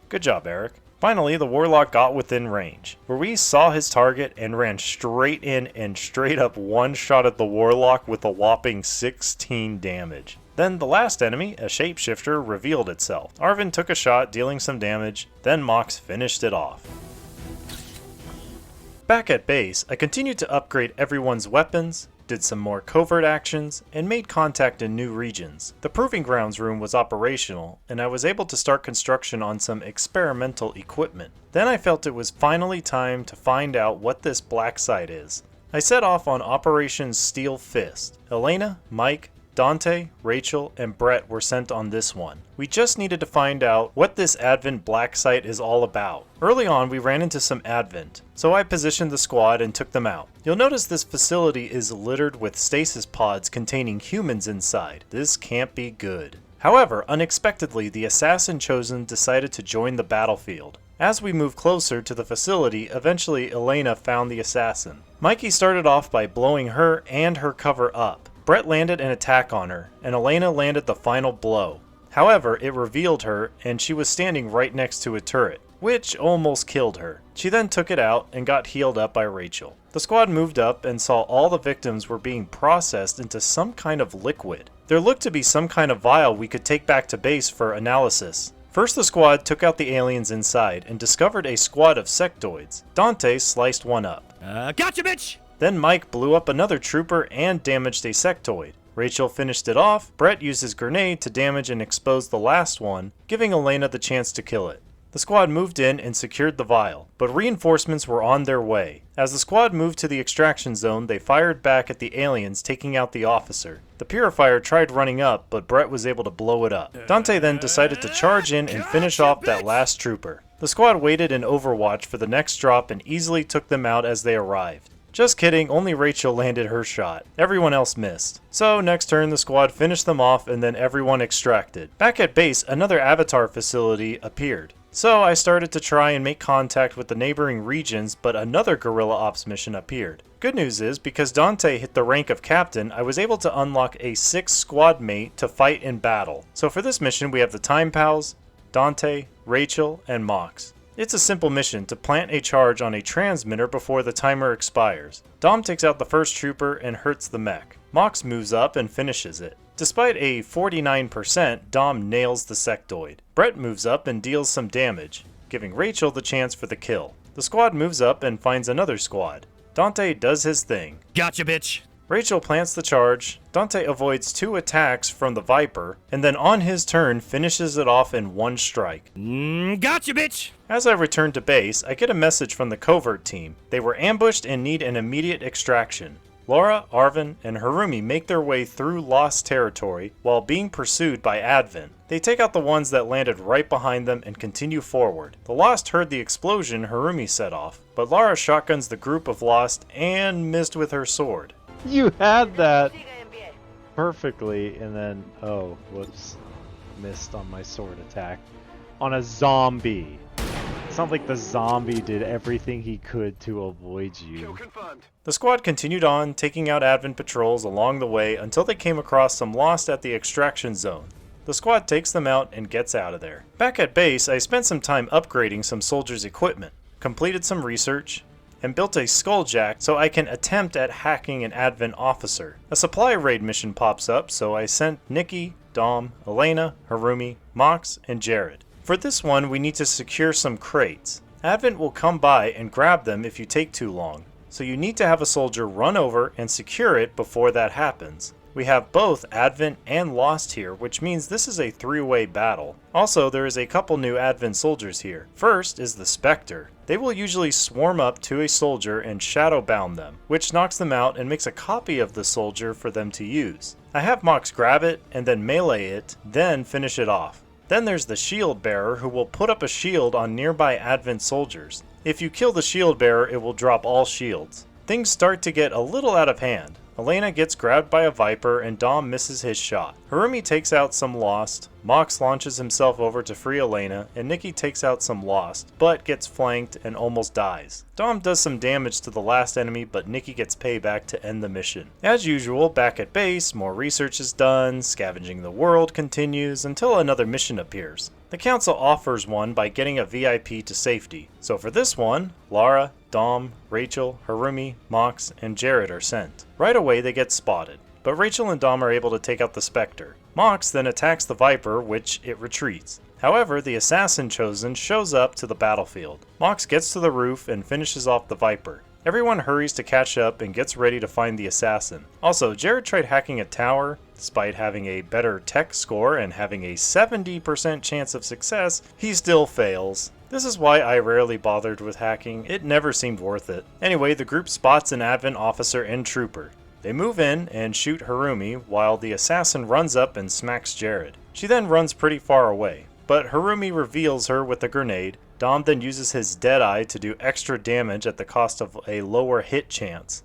Speaker 2: Good job, Eric. Finally, the Warlock got within range. Ruiz saw his target and ran straight in and straight up one-shotted the Warlock with a whopping 16 damage. Then the last enemy, a shapeshifter, revealed itself. Arvin took a shot, dealing some damage, then Mox finished it off. Back at base, I continued to upgrade everyone's weapons, did some more covert actions, and made contact in new regions. The Proving Grounds room was operational, and I was able to start construction on some experimental equipment. Then I felt it was finally time to find out what this black site is. I set off on Operation Steel Fist. Elena, Mike, Dante, Rachel, and Brett were sent on this one. We just needed to find out what this Advent black site is all about. Early on, we ran into some Advent, so I positioned the squad and took them out. You'll notice this facility is littered with stasis pods containing humans inside. This can't be good. However, unexpectedly, the Assassin Chosen decided to join the battlefield. As we moved closer to the facility, eventually Elena found the assassin. Mikey started off by blowing her and her cover up. Brett landed an attack on her, and Elena landed the final blow. However, it revealed her, and she was standing right next to a turret, which almost killed her. She then took it out and got healed up by Rachel. The squad moved up and saw all the victims were being processed into some kind of liquid. There looked to be some kind of vial we could take back to base for analysis. First, the squad took out the aliens inside and discovered a squad of sectoids. Dante sliced one up.
Speaker 8: Gotcha, bitch!
Speaker 2: Then Mike blew up another trooper and damaged a sectoid. Rachel finished it off. Brett used his grenade to damage and expose the last one, giving Elena the chance to kill it. The squad moved in and secured the vial, but reinforcements were on their way. As the squad moved to the extraction zone, they fired back at the aliens, taking out the officer. The purifier tried running up, but Brett was able to blow it up. Dante then decided to charge in and finish off that last trooper. The squad waited in Overwatch for the next drop and easily took them out as they arrived. Just kidding, only Rachel landed her shot. Everyone else missed. So next turn the squad finished them off and then everyone extracted. Back at base, another Avatar facility appeared. So I started to try and make contact with the neighboring regions, but another Guerrilla Ops mission appeared. Good news is, because Dante hit the rank of captain, I was able to unlock a 6th squad mate to fight in battle. So for this mission we have the Time Pals, Dante, Rachel, and Mox. It's a simple mission to plant a charge on a transmitter before the timer expires. Dom takes out the first trooper and hurts the mech. Mox moves up and finishes it. Despite a 49%, Dom nails the sectoid. Brett moves up and deals some damage, giving Rachel the chance for the kill. The squad moves up and finds another squad. Dante does his thing.
Speaker 8: Gotcha, bitch!
Speaker 2: Rachel plants the charge, Dante avoids 2 attacks from the Viper, and then on his turn finishes it off in 1 strike.
Speaker 8: Gotcha, bitch!
Speaker 2: As I return to base, I get a message from the covert team. They were ambushed and need an immediate extraction. Laura, Arvin, and Harumi make their way through lost territory while being pursued by Advent. They take out the ones that landed right behind them and continue forward. The Lost heard the explosion Harumi set off, but Laura shotguns the group of Lost and missed with her sword.
Speaker 1: You had that perfectly, and then, oh, whoops, missed on my sword attack. On a zombie. It's not like the zombie did everything he could to avoid you.
Speaker 2: The squad continued on, taking out Advent patrols along the way until they came across some Lost at the extraction zone. The squad takes them out and gets out of there. Back at base, I spent some time upgrading some soldiers' equipment, completed some research, and built a skulljack so I can attempt at hacking an Advent officer. A supply raid mission pops up, so I sent Nikki, Dom, Elena, Harumi, Mox, and Jared. For this one, we need to secure some crates. Advent will come by and grab them if you take too long. so you need to have a soldier run over and secure it before that happens. We have both Advent and Lost here, which means this is a three-way battle. Also, there is a couple new Advent soldiers here. First is the Spectre. They will usually swarm up to a soldier and shadow bound them, which knocks them out and makes a copy of the soldier for them to use. I have Mox grab it and then melee it, then finish it off. Then there's the Shield Bearer, who will put up a shield on nearby Advent soldiers. If you kill the Shield Bearer, it will drop all shields. Things start to get a little out of hand. Elena gets grabbed by a Viper and Dom misses his shot. Harumi takes out some Lost, Mox launches himself over to free Elena, and Nikki takes out some Lost, but gets flanked and almost dies. Dom does some damage to the last enemy, but Nikki gets payback to end the mission. As usual, back at base, more research is done, scavenging the world continues until another mission appears. The Council offers one by getting a VIP to safety, so for this one, Lara, Dom, Rachel, Harumi, Mox, and Jared are sent. Right away they get spotted, but Rachel and Dom are able to take out the Spectre. Mox then attacks the Viper, which it retreats. However, the assassin chosen shows up to the battlefield. Mox gets to the roof and finishes off the Viper. Everyone hurries to catch up and gets ready to find the assassin. Also, Jared tried hacking a tower. Despite having a better tech score and having a 70% chance of success, he still fails. This is why I rarely bothered with hacking, it never seemed worth it. Anyway, the group spots an Advent officer and trooper. They move in and shoot Harumi while the assassin runs up and smacks Jared. She then runs pretty far away, but Harumi reveals her with a grenade. Dom then uses his Deadeye to do extra damage at the cost of a lower hit chance.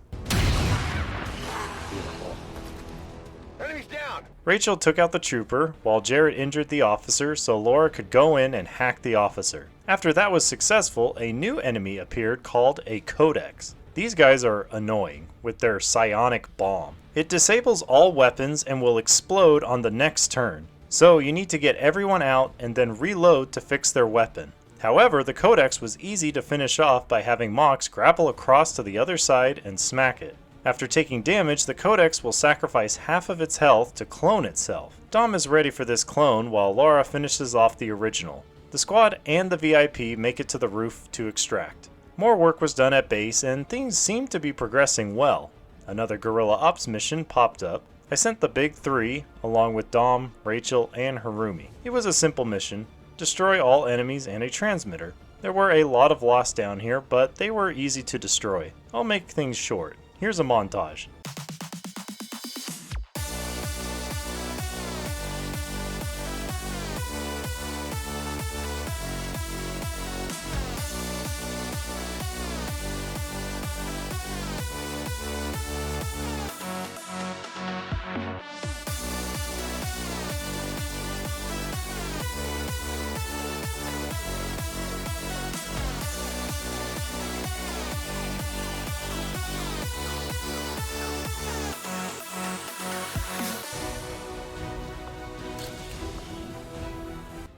Speaker 2: Rachel took out the trooper, while Jared injured the officer so Laura could go in and hack the officer. After that was successful, a new enemy appeared called a Codex. These guys are annoying, with their psionic bomb. It disables all weapons and will explode on the next turn, so you need to get everyone out and then reload to fix their weapon. However, the Codex was easy to finish off by having Mox grapple across to the other side and smack it. After taking damage, the Codex will sacrifice half of its health to clone itself. Dom is ready for this clone while Laura finishes off the original. The squad and the VIP make it to the roof to extract. More work was done at base and things seem to be progressing well. Another Guerrilla Ops mission popped up. I sent the big three along with Dom, Rachel, and Harumi. It was a simple mission. Destroy all enemies and a transmitter. There were a lot of Lost down here, but they were easy to destroy. I'll make things short. Here's a montage.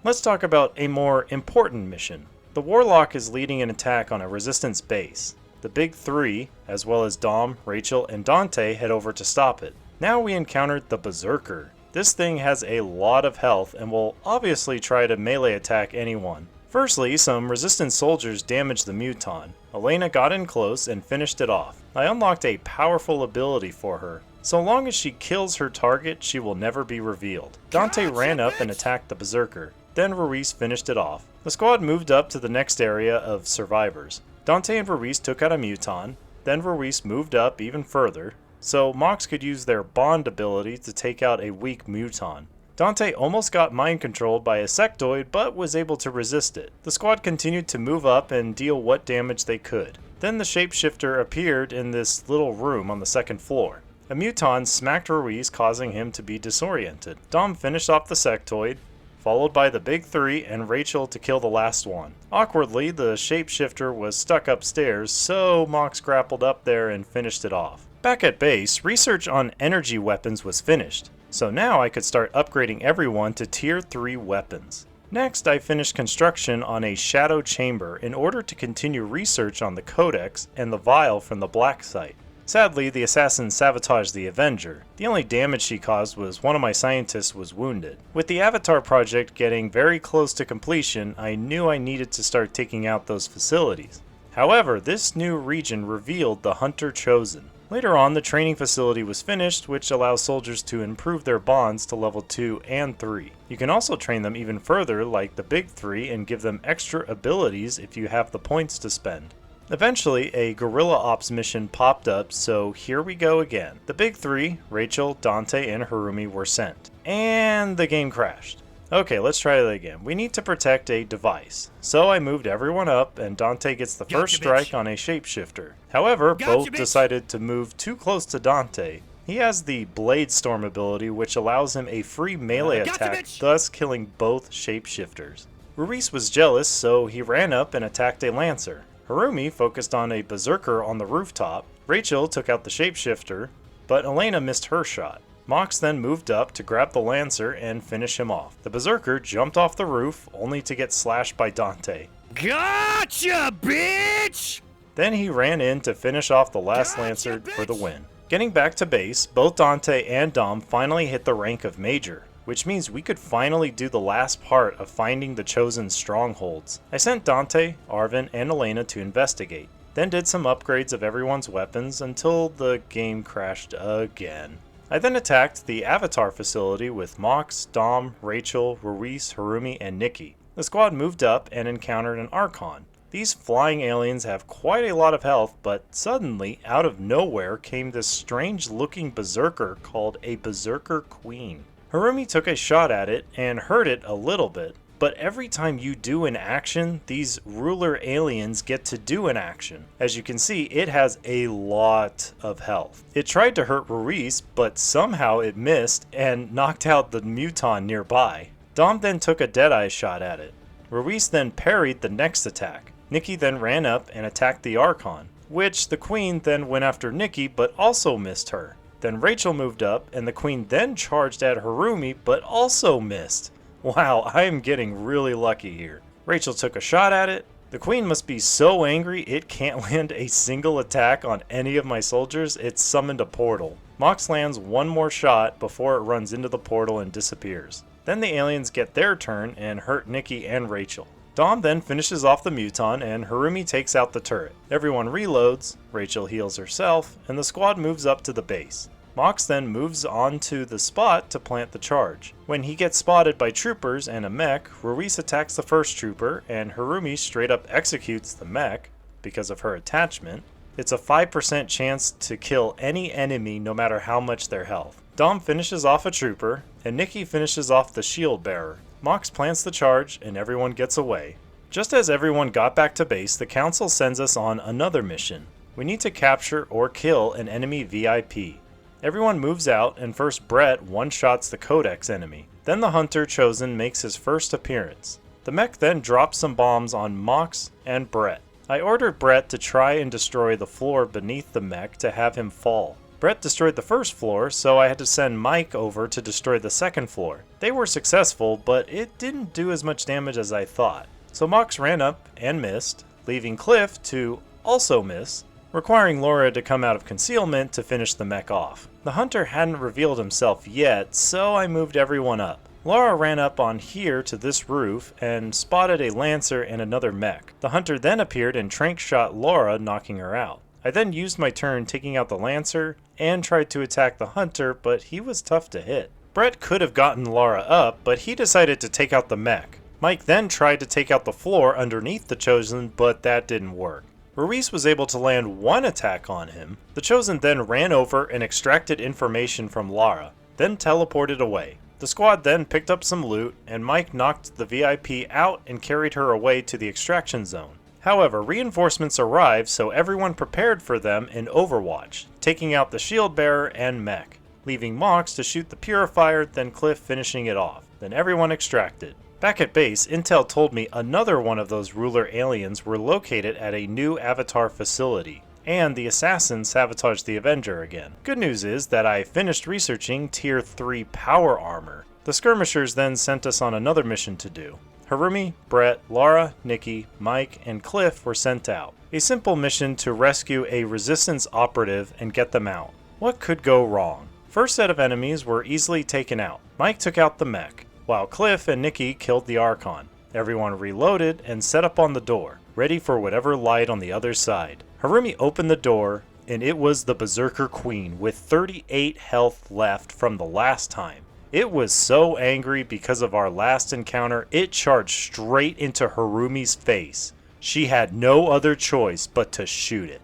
Speaker 2: Let's talk about a more important mission. The Warlock is leading an attack on a Resistance base. The big three, as well as Dom, Rachel, and Dante, head over to stop it. Now we encountered the Berserker. This thing has a lot of health and will obviously try to melee attack anyone. Firstly, some Resistance soldiers damaged the Muton. Elena got in close and finished it off. I unlocked a powerful ability for her. So long as she kills her target, she will never be revealed. Dante ran up and attacked the Berserker. Then Ruiz finished it off. The squad moved up to the next area of survivors. Dante and Ruiz took out a Muton, then Ruiz moved up even further, so Mox could use their Bond ability to take out a weak Muton. Dante almost got mind controlled by a sectoid, but was able to resist it. The squad continued to move up and deal what damage they could. Then the shapeshifter appeared in this little room on the second floor. A Muton smacked Ruiz, causing him to be disoriented. Dom finished off the sectoid, followed by the big three and Rachel to kill the last one. Awkwardly, the shapeshifter was stuck upstairs, so Mox grappled up there and finished it off. Back at base, research on energy weapons was finished, so now I could start upgrading everyone to tier 3 weapons. Next, I finished construction on a shadow chamber in order to continue research on the Codex and the vial from the Black Site. Sadly, the assassin sabotaged the Avenger. The only damage she caused was one of my scientists was wounded. With the Avatar project getting very close to completion, I knew I needed to start taking out those facilities. However, this new region revealed the Hunter Chosen. Later on, the training facility was finished, which allows soldiers to improve their bonds to level 2 and 3. You can also train them even further like the Big 3 and give them extra abilities if you have the points to spend. Eventually, a guerrilla ops mission popped up, so here we go again. The Big 3, Rachel, Dante, and Harumi were sent. And the game crashed. Okay, let's try that again. We need to protect a device. So I moved everyone up, and Dante gets the first strike on a shapeshifter. However, both decided to move too close to Dante. He has the Blade Storm ability, which allows him a free melee attack, thus killing both shapeshifters. Ruiz was jealous, so he ran up and attacked a Lancer. Harumi focused on a Berserker on the rooftop. Rachel took out the shapeshifter, but Elena missed her shot. Mox then moved up to grab the Lancer and finish him off. The Berserker jumped off the roof, only to get slashed by Dante.
Speaker 8: Gotcha, bitch!
Speaker 2: Then he ran in to finish off the last Lancer for the win. Getting back to base, both Dante and Dom finally hit the rank of Major, which means we could finally do the last part of finding the chosen strongholds. I sent Dante, Arvin, and Elena to investigate, then did some upgrades of everyone's weapons until the game crashed again. I then attacked the Avatar facility with Mox, Dom, Rachel, Ruiz, Harumi, and Nikki. The squad moved up and encountered an Archon. These flying aliens have quite a lot of health, but suddenly, out of nowhere, came this strange-looking berserker called a Berserker Queen. Harumi took a shot at it and hurt it a little bit, but every time you do an action, these ruler aliens get to do an action. As you can see, it has a lot of health. It tried to hurt Ruiz, but somehow it missed and knocked out the Muton nearby. Dom then took a Deadeye shot at it. Ruiz then parried the next attack. Nikki then ran up and attacked the Archon, which the Queen then went after Nikki but also missed her. Then Rachel moved up and the Queen then charged at Harumi but also missed. Wow, I am getting really lucky here. Rachel took a shot at it. The Queen must be so angry it can't land a single attack on any of my soldiers, it's summoned a portal. Mox lands one more shot before it runs into the portal and disappears. Then the aliens get their turn and hurt Nikki and Rachel. Dom then finishes off the Muton and Harumi takes out the turret. Everyone reloads, Rachel heals herself, and the squad moves up to the base. Mox then moves on to the spot to plant the charge. When he gets spotted by troopers and a mech, Ruiz attacks the first trooper and Harumi straight up executes the mech because of her attachment. It's a 5% chance to kill any enemy no matter how much their health. Dom finishes off a trooper and Nikki finishes off the shield bearer. Mox plants the charge and everyone gets away. Just as everyone got back to base, the council sends us on another mission. We need to capture or kill an enemy VIP. Everyone moves out, and first Brett one-shots the Codex enemy. Then the Hunter Chosen makes his first appearance. The mech then drops some bombs on Mox and Brett. I ordered Brett to try and destroy the floor beneath the mech to have him fall. Brett destroyed the first floor, so I had to send Mike over to destroy the second floor. They were successful, but it didn't do as much damage as I thought. So Mox ran up and missed, leaving Cliff to also miss, requiring Laura to come out of concealment to finish the mech off. The Hunter hadn't revealed himself yet, so I moved everyone up. Laura ran up on here to this roof and spotted a Lancer and another mech. The Hunter then appeared and trank shot Laura, knocking her out. I then used my turn taking out the Lancer and tried to attack the Hunter, but he was tough to hit. Brett could have gotten Laura up, but he decided to take out the mech. Mike then tried to take out the floor underneath the Chosen, but that didn't work. Ruiz was able to land one attack on him. The Chosen then ran over and extracted information from Lara, then teleported away. The squad then picked up some loot, and Mike knocked the VIP out and carried her away to the extraction zone. However, reinforcements arrived, so everyone prepared for them in Overwatch, taking out the shield bearer and mech, leaving Mox to shoot the purifier, then Cliff finishing it off. Then everyone extracted. Back at base, Intel told me another one of those ruler aliens were located at a new Avatar facility, and the assassin sabotaged the Avenger again. Good news is that I finished researching Tier 3 power armor. The skirmishers then sent us on another mission to do. Harumi, Brett, Lara, Nikki, Mike, and Cliff were sent out. A simple mission to rescue a resistance operative and get them out. What could go wrong? First set of enemies were easily taken out. Mike took out the mech, while Cliff and Nikki killed the Archon. Everyone reloaded and set up on the door. ready for whatever lied on the other side. Harumi opened the door, and it was the Berserker Queen with 38 health left from the last time. It was so angry because of our last encounter, it charged straight into Harumi's face. She had no other choice but to shoot it.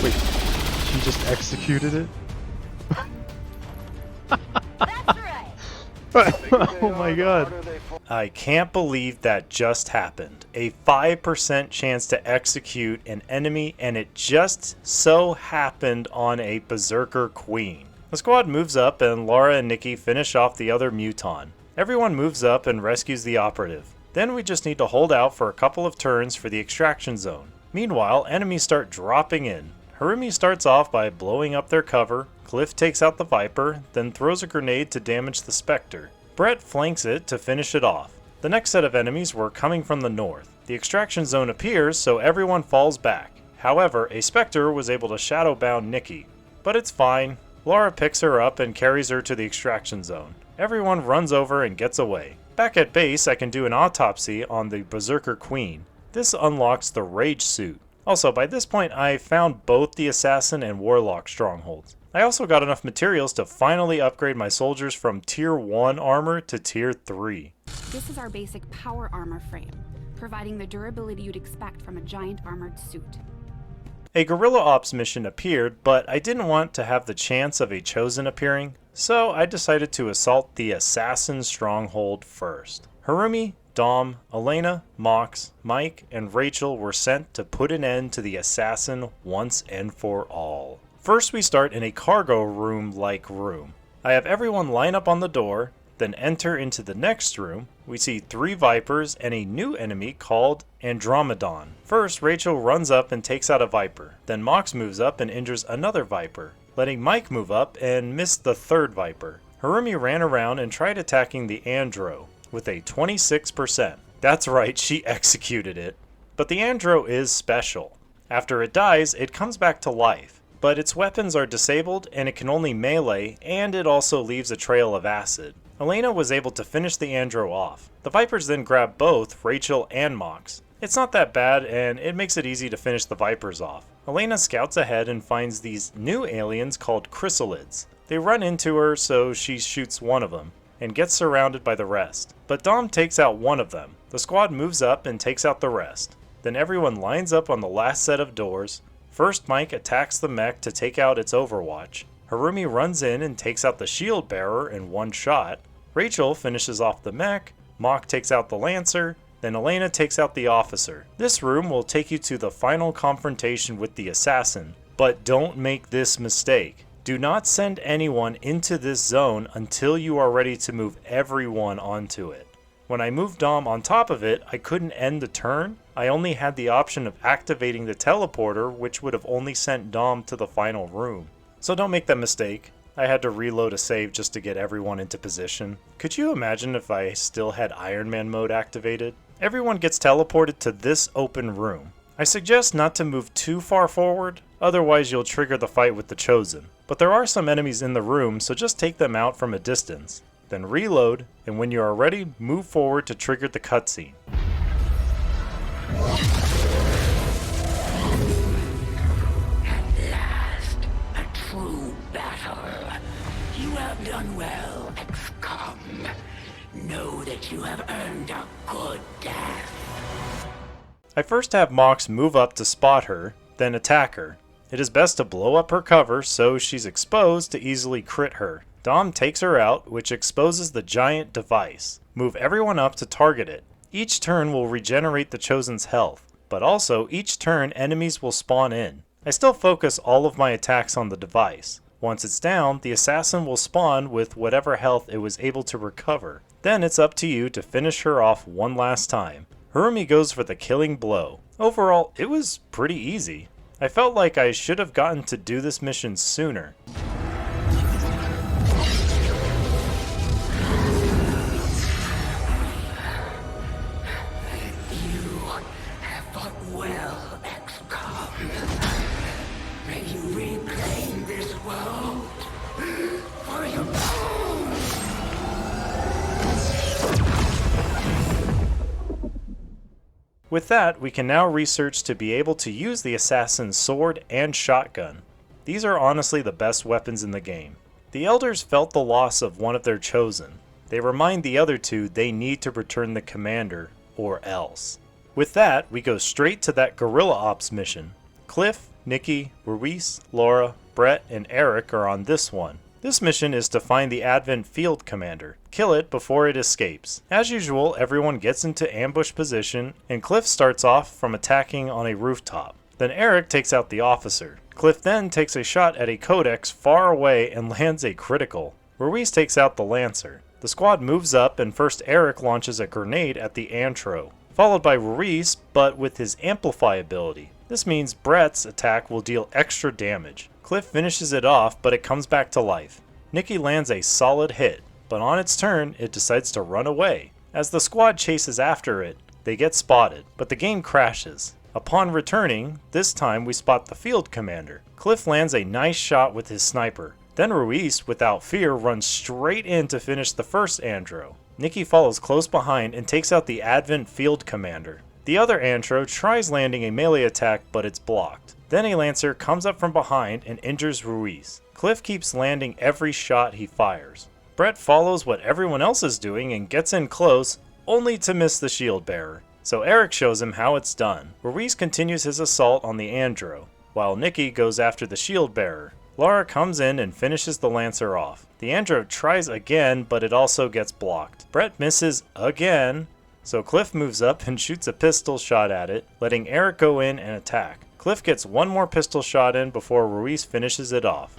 Speaker 1: Wait, she just executed it?
Speaker 9: That's right.
Speaker 1: Oh my god.
Speaker 2: I can't believe that just happened. A 5% chance to execute an enemy, and it just so happened on a Berserker Queen. The squad moves up and Lara and Nikki finish off the other Muton. Everyone moves up and rescues the operative. Then we just need to hold out for a couple of turns for the extraction zone. Meanwhile, enemies start dropping in. Harumi starts off by blowing up their cover, Cliff takes out the Viper, then throws a grenade to damage the Spectre. Brett flanks it to finish it off. The next set of enemies were coming from the north. The extraction zone appears, so everyone falls back. However, a Spectre was able to shadowbound Nikki. But it's fine. Lara picks her up and carries her to the extraction zone. Everyone runs over and gets away. Back at base, I can do an autopsy on the Berserker Queen. This unlocks the Rage suit. Also, by this point, I found both the Assassin and Warlock strongholds. I also got enough materials to finally upgrade my soldiers from Tier 1 armor to Tier 3.
Speaker 10: This is our basic power armor frame, providing the durability you'd expect from a giant armored suit.
Speaker 2: A guerrilla ops mission appeared, but I didn't want to have the chance of a Chosen appearing, so I decided to assault the Assassin stronghold first. Harumi, Dom, Elena, Mox, Mike, and Rachel were sent to put an end to the Assassin once and for all. First we start in a cargo room-like room. I have everyone line up on the door, then enter into the next room. We see 3 Vipers and a new enemy called Andromedon. First, Rachel runs up and takes out a Viper. Then Mox moves up and injures another Viper, letting Mike move up and miss the 3rd Viper. Harumi ran around and tried attacking the Andro with a 26%. That's right, she executed it. But the Andro is special. After it dies, it comes back to life. But its weapons are disabled and it can only melee, and it also leaves a trail of acid. Elena was able to finish the Andro off. The Vipers then grab both Rachel and Mox. It's not that bad, and it makes it easy to finish the Vipers off. Elena scouts ahead and finds these new aliens called chrysalids. They run into her, so she shoots one of them, and gets surrounded by the rest. But Dom takes out one of them. The squad moves up and takes out the rest. Then everyone lines up on the last set of doors. First, Mike attacks the mech to take out its Overwatch. Harumi runs in and takes out the shield bearer in one shot. Rachel finishes off the mech. Mock takes out the Lancer. Then Elena takes out the officer. This room will take you to the final confrontation with the assassin. But don't make this mistake. Do not send anyone into this zone until you are ready to move everyone onto it. When I moved Dom on top of it, I couldn't end the turn. I only had the option of activating the teleporter, which would have only sent Dom to the final room. So don't make that mistake. I had to reload a save just to get everyone into position. Could you imagine if I still had Ironman mode activated? Everyone gets teleported to this open room. I suggest not to move too far forward, otherwise you'll trigger the fight with the Chosen. But there are some enemies in the room, so just take them out from a distance. Then reload, and when you are ready, move forward to trigger the cutscene.
Speaker 6: At last, a true battle. You have done well, Xcom. Know that you have earned a good death.
Speaker 2: I first have Mox move up to spot her, then attack her. It is best to blow up her cover so she's exposed to easily crit her. Dom takes her out, which exposes the giant device. Move everyone up to target it. Each turn will regenerate the Chosen's health, but also each turn enemies will spawn in. I still focus all of my attacks on the device. Once it's down, the assassin will spawn with whatever health it was able to recover. Then it's up to you to finish her off one last time. Harumi goes for the killing blow. Overall, it was pretty easy. I felt like I should have gotten to do this mission sooner.
Speaker 6: Well, Xcom, may you reclaim this world for your own.
Speaker 2: With that, we can now research to be able to use the assassin's sword and shotgun. These are honestly the best weapons in the game. The Elders felt the loss of one of their chosen. They remind the other two they need to return the commander, or else. With that, we go straight to that guerrilla ops mission. Cliff, Nikki, Ruiz, Laura, Brett, and Eric are on this one. This mission is to find the Advent Field Commander. Kill it before it escapes. As usual, everyone gets into ambush position, and Cliff starts off from attacking on a rooftop. Then Eric takes out the officer. Cliff then takes a shot at a Codex far away and lands a critical. Ruiz takes out the Lancer. The squad moves up, and first Eric launches a grenade at the Antro, followed by Ruiz, but with his Amplify ability. This means Brett's attack will deal extra damage. Cliff finishes it off, but it comes back to life. Nikki lands a solid hit, but on its turn, it decides to run away. As the squad chases after it, they get spotted, but the game crashes. Upon returning, this time we spot the field commander. Cliff lands a nice shot with his sniper. Then Ruiz, without fear, runs straight in to finish the first Andro. Nikki follows close behind and takes out the Advent Field Commander. The other Andro tries landing a melee attack, but it's blocked. Then a Lancer comes up from behind and injures Ruiz. Cliff keeps landing every shot he fires. Brett follows what everyone else is doing and gets in close, only to miss the shield bearer. So Eric shows him how it's done. Ruiz continues his assault on the Andro, while Nikki goes after the shield bearer. Laura comes in and finishes the Lancer off. The Andro tries again, but it also gets blocked. Brett misses again, so Cliff moves up and shoots a pistol shot at it, letting Eric go in and attack. Cliff gets one more pistol shot in before Ruiz finishes it off.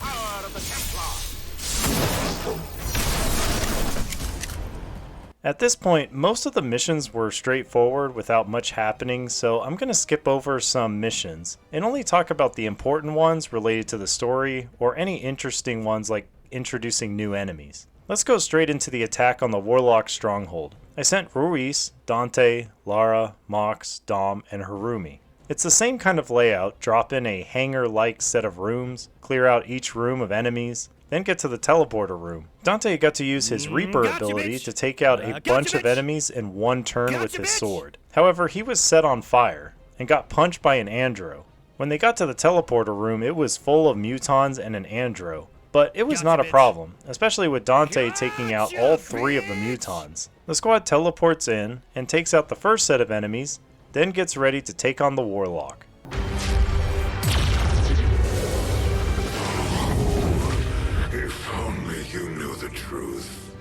Speaker 2: At this point, most of the missions were straightforward without much happening, so I'm going to skip over some missions and only talk about the important ones related to the story or any interesting ones like introducing new enemies. Let's go straight into the attack on the Warlock stronghold. I sent Ruiz, Dante, Lara, Mox, Dom, and Harumi. It's the same kind of layout, drop in a hangar-like set of rooms, clear out each room of enemies, then get to the teleporter room. Dante got to use his Reaper ability to take out a bunch of enemies in one turn with his sword. However, he was set on fire and got punched by an Andro. When they got to the teleporter room, it was full of mutons and an Andro, but it was not a problem, especially with Dante taking out all three of the mutons. The squad teleports in and takes out the first set of enemies, then gets ready to take on the Warlock.
Speaker 5: If only you knew the truth.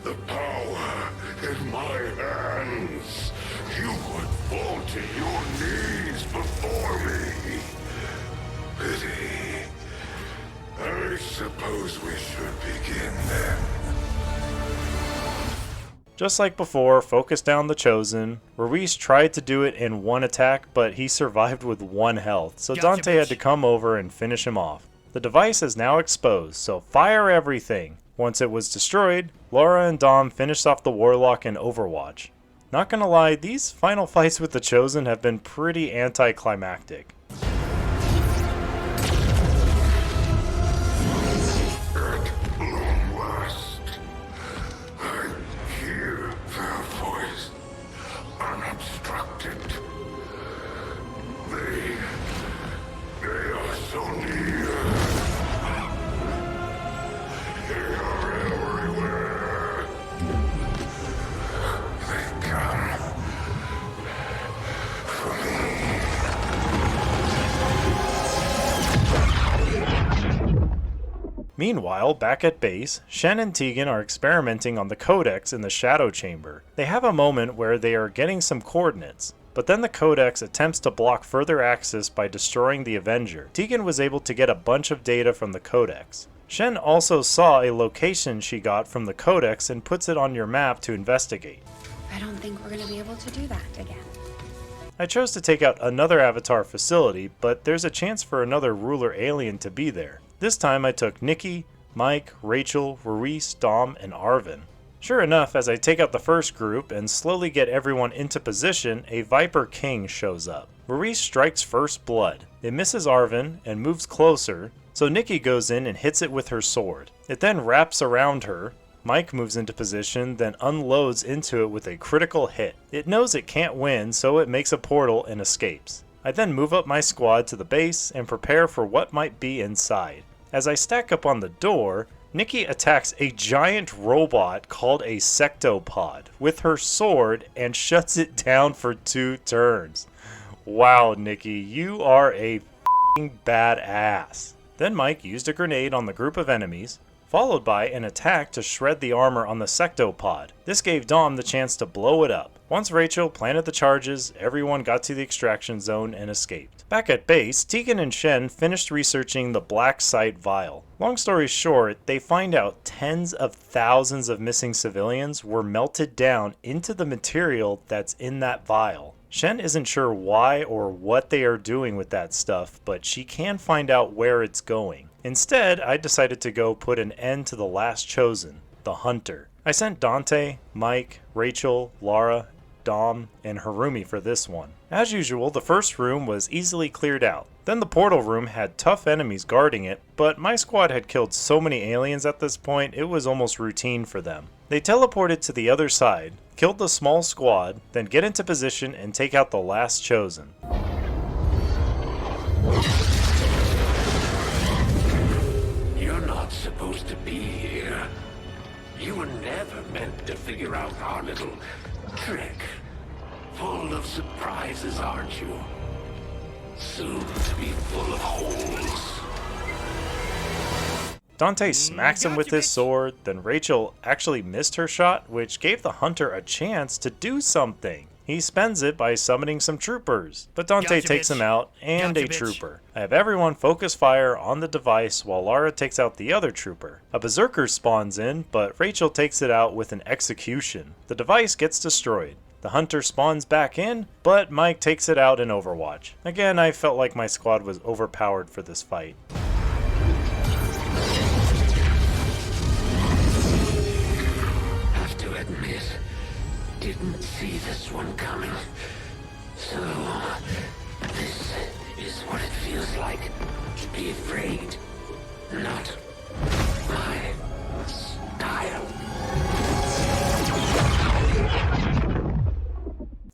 Speaker 5: The power in my hands. You would fall to your knees before me. Pity. I suppose we should begin then.
Speaker 2: Just like before, focus down the Chosen. Ruiz tried to do it in one attack, but he survived with 1 health, so Dante had to come over and finish him off. The device is now exposed, so fire everything. Once it was destroyed, Laura and Dom finished off the Warlock in Overwatch. Not gonna lie, these final fights with the Chosen have been pretty anticlimactic. Meanwhile, back at base, Shen and Tegan are experimenting on the Codex in the Shadow Chamber. They have a moment where they are getting some coordinates, but then the Codex attempts to block further access by destroying the Avenger. Tegan was able to get a bunch of data from the Codex. Shen also saw a location she got from the Codex and puts it on your map to investigate.
Speaker 10: I don't think we're gonna be able to do that again.
Speaker 2: I chose to take out another Avatar facility, but there's a chance for another ruler alien to be there. This time I took Nikki, Mike, Rachel, Ruiz, Dom, and Arvin. Sure enough, as I take out the first group and slowly get everyone into position, a Viper King shows up. Ruiz strikes first blood. It misses Arvin and moves closer, so Nikki goes in and hits it with her sword. It then wraps around her, Mike moves into position, then unloads into it with a critical hit. It knows it can't win, so it makes a portal and escapes. I then move up my squad to the base and prepare for what might be inside. As I stack up on the door, Nikki attacks a giant robot called a sectopod with her sword and shuts it down for 2 turns. Wow, Nikki, you are a f***ing badass. Then Mike used a grenade on the group of enemies, followed by an attack to shred the armor on the sectopod. This gave Dom the chance to blow it up. Once Rachel planted the charges, everyone got to the extraction zone and escaped. Back at base, Tegan and Shen finished researching the Black Site vial. Long story short, they find out tens of thousands of missing civilians were melted down into the material that's in that vial. Shen isn't sure why or what they are doing with that stuff, but she can find out where it's going. Instead, I decided to go put an end to the last chosen, the Hunter. I sent Dante, Mike, Rachel, Lara, Dom, and Harumi for this one. As usual, the first room was easily cleared out. Then the portal room had tough enemies guarding it, but my squad had killed so many aliens at this point it was almost routine for them. They teleported to the other side, killed the small squad, then get into position and take out the last chosen.
Speaker 5: You're not supposed to be here. You were never meant to figure out our little trick. Full of surprises, aren't you? Soon to be full of holes.
Speaker 2: Dante smacks him with his sword, then Rachel actually missed her shot, which gave the Hunter a chance to do something. He spends it by summoning some troopers, but Dante takes him out and a trooper. I have everyone focus fire on the device while Lara takes out the other trooper. A berserker spawns in, but Rachel takes it out with an execution. The device gets destroyed. The Hunter spawns back in, but Mike takes it out in Overwatch. Again, I felt like my squad was overpowered for this fight.
Speaker 5: Have to admit, didn't see this one coming. So, this is what it feels like to be afraid. Not my style.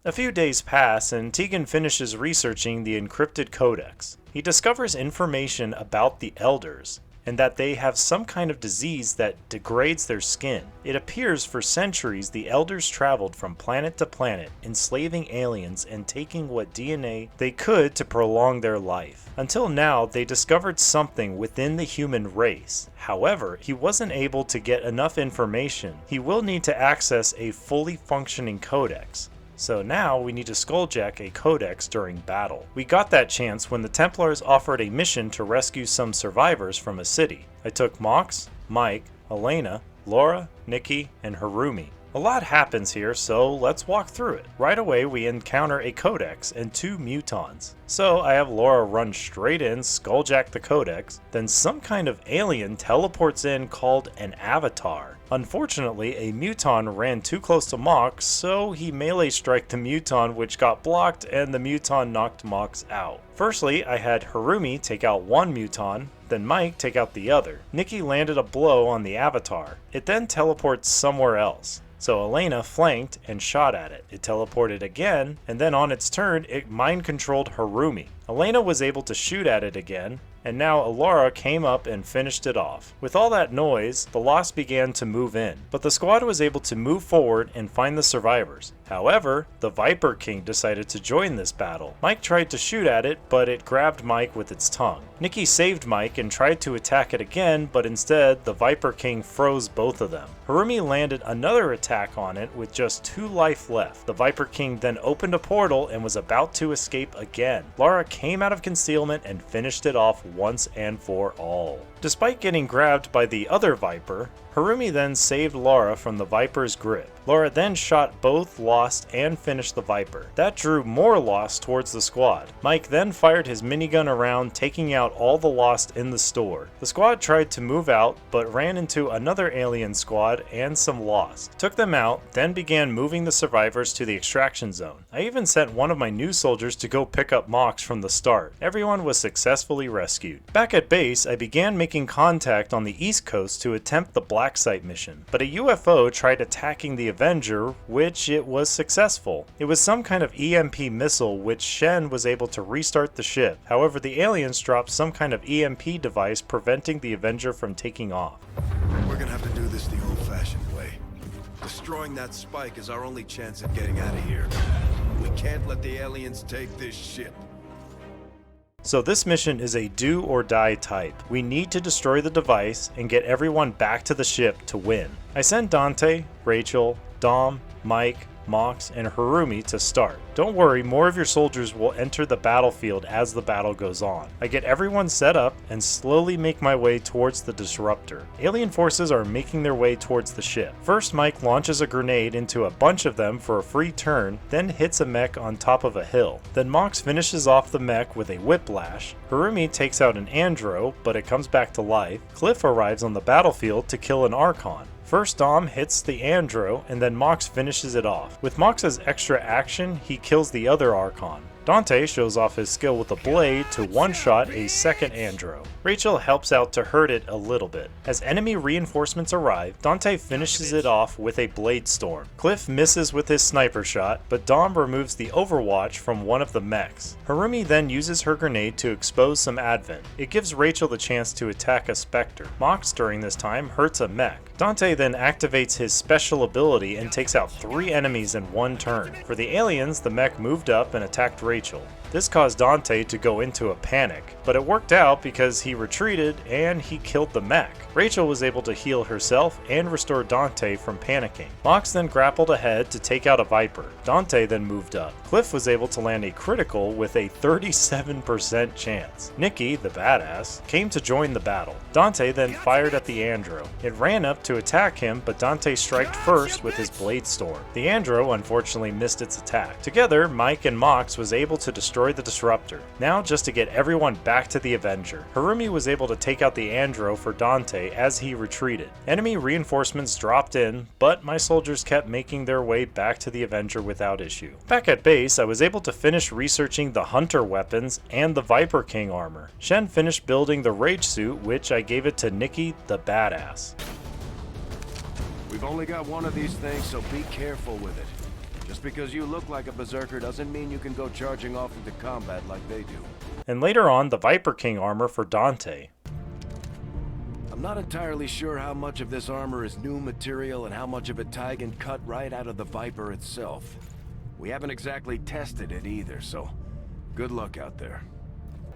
Speaker 2: A few days pass and Tegan finishes researching the encrypted codex. He discovers information about the Elders, and that they have some kind of disease that degrades their skin. It appears for centuries the Elders traveled from planet to planet, enslaving aliens and taking what DNA they could to prolong their life. Until now, they discovered something within the human race. However, he wasn't able to get enough information. He will need to access a fully functioning codex. So now we need to skulljack a codex during battle. We got that chance when the Templars offered a mission to rescue some survivors from a city. I took Mox, Mike, Elena, Laura, Nikki, and Harumi. A lot happens here, so let's walk through it. Right away we encounter a codex and 2 mutons. So I have Laura run straight in, skulljack the codex, then some kind of alien teleports in called an avatar. Unfortunately, a muton ran too close to Mox, so he melee striked the muton, which got blocked, and the muton knocked Mox out. Firstly, I had Harumi take out one muton, then Mike take out the other. Nikki landed a blow on the avatar. It then teleports somewhere else. So Elena flanked and shot at it. It teleported again, and then on its turn, it mind-controlled Harumi. Elena was able to shoot at it again, and now Alara came up and finished it off. With all that noise, the Lost began to move in, but the squad was able to move forward and find the survivors. However, the Viper King decided to join this battle. Mike tried to shoot at it, but it grabbed Mike with its tongue. Nikki saved Mike and tried to attack it again, but instead, the Viper King froze both of them. Harumi landed another attack on it with just 2 life left. The Viper King then opened a portal and was about to escape again. Lara came out of concealment and finished it off once and for all. Despite getting grabbed by the other Viper, Harumi then saved Lara from the Viper's grip. Lara then shot both Lost and finished the Viper. That drew more Lost towards the squad. Mike then fired his minigun around, taking out all the Lost in the store. The squad tried to move out, but ran into another alien squad and some Lost. Took them out, then began moving the survivors to the extraction zone. I even sent one of my new soldiers to go pick up Mox from the start. Everyone was successfully rescued. Back at base, I began making contact on the east coast to attempt the Black black site mission, but a UFO tried attacking the Avenger, which it was successful. It was some kind of EMP missile which Shen was able to restart the ship. However, the aliens dropped some kind of EMP device preventing the Avenger from taking off.
Speaker 7: We're gonna have to do this the old-fashioned way. Destroying that spike is our only chance at getting out of here. We can't let the aliens take this ship.
Speaker 2: So this mission is a do or die type. We need to destroy the device and get everyone back to the ship to win. I send Dante, Rachel, Dom, Mike, Mox, and Harumi to start. Don't worry, more of your soldiers will enter the battlefield as the battle goes on. I get everyone set up and slowly make my way towards the disruptor. Alien forces are making their way towards the ship. First, Mike launches a grenade into a bunch of them for a free turn, then hits a mech on top of a hill. Then Mox finishes off the mech with a whiplash. Harumi takes out an Andro, but it comes back to life. Cliff arrives on the battlefield to kill an Archon. First Dom hits the Andro, and then Mox finishes it off. With Mox's extra action, he kills the other Archon. Dante shows off his skill with a blade to one-shot a second Andro. Rachel helps out to hurt it a little bit. As enemy reinforcements arrive, Dante finishes it off with a blade storm. Cliff misses with his sniper shot, but Dom removes the overwatch from one of the mechs. Harumi then uses her grenade to expose some advent. It gives Rachel the chance to attack a Spectre. Mox during this time hurts a mech. Dante then activates his special ability and takes out 3 enemies in one turn. For the aliens, the mech moved up and attacked Rachel. This caused Dante to go into a panic, but it worked out because he retreated and he killed the mech. Rachel was able to heal herself and restore Dante from panicking. Mox then grappled ahead to take out a Viper. Dante then moved up. Cliff was able to land a critical with a 37% chance. Nikki, the badass, came to join the battle. Dante then fired at the Andro. It ran up to attack him, but Dante striked first with his blade storm. The Andro unfortunately missed its attack. Together, Mike and Mox was able to destroy the disruptor. Now just to get everyone back to the Avenger. Harumi was able to take out the Andro for Dante as he retreated. Enemy reinforcements dropped in, but my soldiers kept making their way back to the Avenger without issue. Back at base, I was able to finish researching the Hunter weapons and the Viper King armor. Shen finished building the Rage suit, which I gave it to Nikki, the badass.
Speaker 9: We've only got one of these things, so be careful with it. Just because you look like a berserker doesn't mean you can go charging off into combat like they do.
Speaker 2: And later on, the Viper King armor for Dante.
Speaker 9: I'm not entirely sure how much of this armor is new material and how much of it Tygan cut right out of the Viper itself. We haven't exactly tested it either, so good luck out there.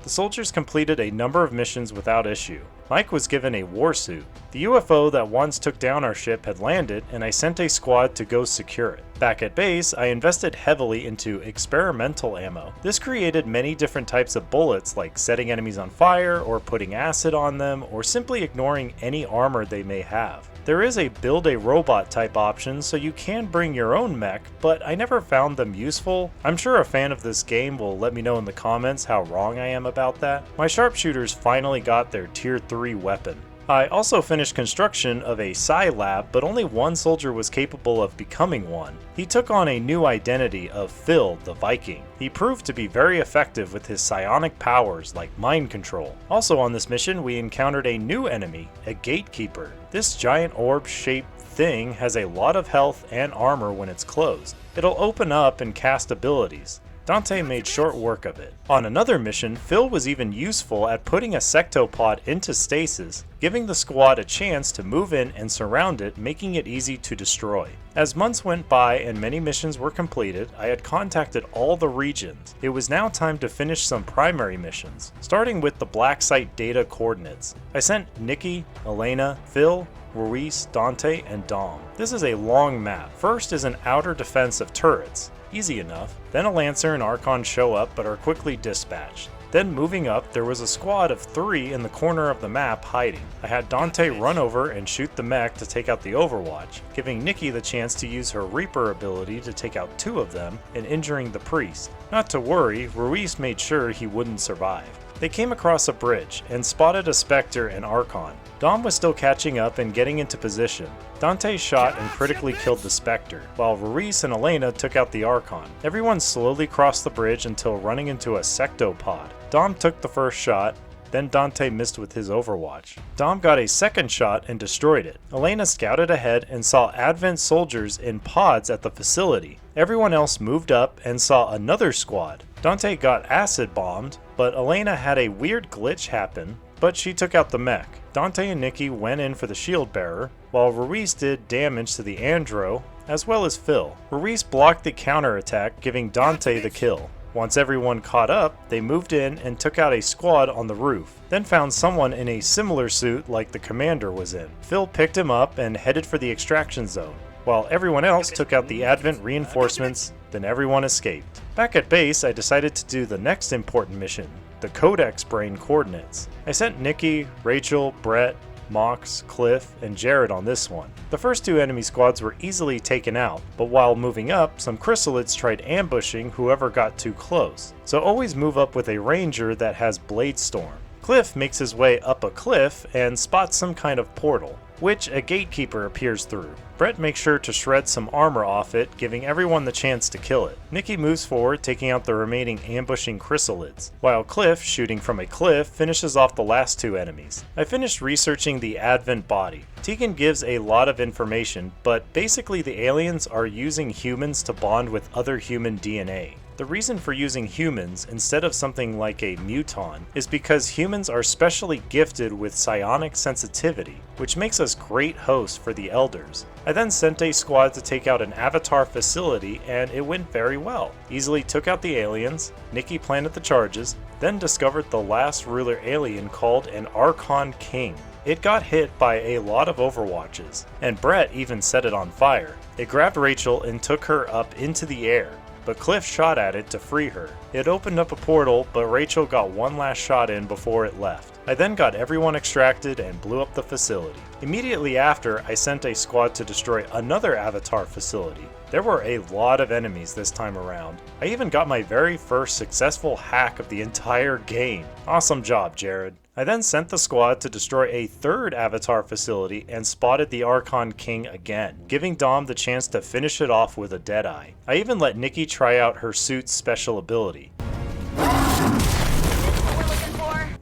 Speaker 2: The soldiers completed a number of missions without issue. Mike was given a war suit. The UFO that once took down our ship had landed, and I sent a squad to go secure it. Back at base, I invested heavily into experimental ammo. This created many different types of bullets, like setting enemies on fire, or putting acid on them, or simply ignoring any armor they may have. There is a build a robot type option, so you can bring your own mech, but I never found them useful. I'm sure a fan of this game will let me know in the comments how wrong I am about that. My sharpshooters finally got their tier 3 weapon. I also finished construction of a Psi lab, but only one soldier was capable of becoming one. He took on a new identity of Phil the Viking. He proved to be very effective with his psionic powers like mind control. Also on this mission, we encountered a new enemy, a Gatekeeper. This giant orb-shaped thing has a lot of health and armor when it's closed. It'll open up and cast abilities. Dante made short work of it. On another mission, Phil was even useful at putting a sectopod into stasis, giving the squad a chance to move in and surround it, making it easy to destroy. As months went by and many missions were completed, I had contacted all the regions. It was now time to finish some primary missions, starting with the black site data coordinates. I sent Nikki, Elena, Phil, Ruiz, Dante, and Dom. This is a long map. First is an outer defense of turrets. Easy enough. Then a Lancer and Archon show up but are quickly dispatched. Then moving up, there was a squad of 3 in the corner of the map hiding. I had Dante run over and shoot the mech to take out the Overwatch, giving Nikki the chance to use her Reaper ability to take out 2 of them and injuring the priest. Not to worry, Ruiz made sure he wouldn't survive. They came across a bridge and spotted a Spectre and Archon. Dom was still catching up and getting into position. Dante shot and critically killed the Spectre, while Ruiz and Elena took out the Archon. Everyone slowly crossed the bridge until running into a sectopod. Dom took the first shot, then Dante missed with his overwatch. Dom got a second shot and destroyed it. Elena scouted ahead and saw Advent soldiers in pods at the facility. Everyone else moved up and saw another squad. Dante got acid bombed, but Elena had a weird glitch happen, but she took out the mech. Dante and Nikki went in for the shield bearer, while Ruiz did damage to the Andro, as well as Phil. Ruiz blocked the counterattack, giving Dante the kill. Once everyone caught up, they moved in and took out a squad on the roof, then found someone in a similar suit like the commander was in. Phil picked him up and headed for the extraction zone, while everyone else took out the Advent reinforcements, then everyone escaped. Back at base, I decided to do the next important mission, the Codex Brain Coordinates. I sent Nikki, Rachel, Brett, Mox, Cliff, and Jared on this one. The first two enemy squads were easily taken out, but while moving up, some chrysalids tried ambushing whoever got too close. So always move up with a ranger that has Blade Storm. Cliff makes his way up a cliff and spots some kind of portal, which a gatekeeper appears through. Brett makes sure to shred some armor off it, giving everyone the chance to kill it. Nikki moves forward, taking out the remaining ambushing chrysalids, while Cliff, shooting from a cliff, finishes off the last two enemies. I finished researching the Advent body. Tegan gives a lot of information, but basically the aliens are using humans to bond with other human DNA. The reason for using humans instead of something like a muton is because humans are specially gifted with psionic sensitivity, which makes us great hosts for the Elders. I then sent a squad to take out an Avatar facility, and it went very well. Easily took out the aliens, Nikki planted the charges, then discovered the last ruler alien called an Archon King. It got hit by a lot of overwatches, and Brett even set it on fire. It grabbed Rachel and took her up into the air, but Cliff shot at it to free her. It opened up a portal, but Rachel got one last shot in before it left. I then got everyone extracted and blew up the facility. Immediately after, I sent a squad to destroy another Avatar facility. There were a lot of enemies this time around. I even got my very first successful hack of the entire game. Awesome job, Jared. I then sent the squad to destroy a third Avatar facility and spotted the Archon King again, giving Dom the chance to finish it off with a Deadeye. I even let Nikki try out her suit's special ability.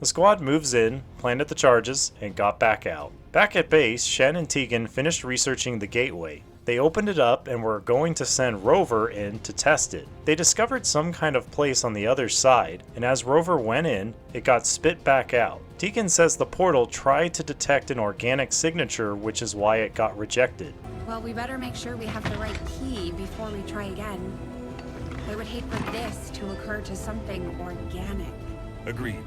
Speaker 2: The squad moves in, planted the charges, and got back out. Back at base, Shen and Tegan finished researching the gateway. They opened it up and were going to send Rover in to test it. They discovered some kind of place on the other side, and as Rover went in, it got spit back out. Tegan says the portal tried to detect an organic signature, which is why it got rejected.
Speaker 10: Well, we better make sure we have the right key before we try again. I would hate for this to occur to something organic.
Speaker 7: Agreed.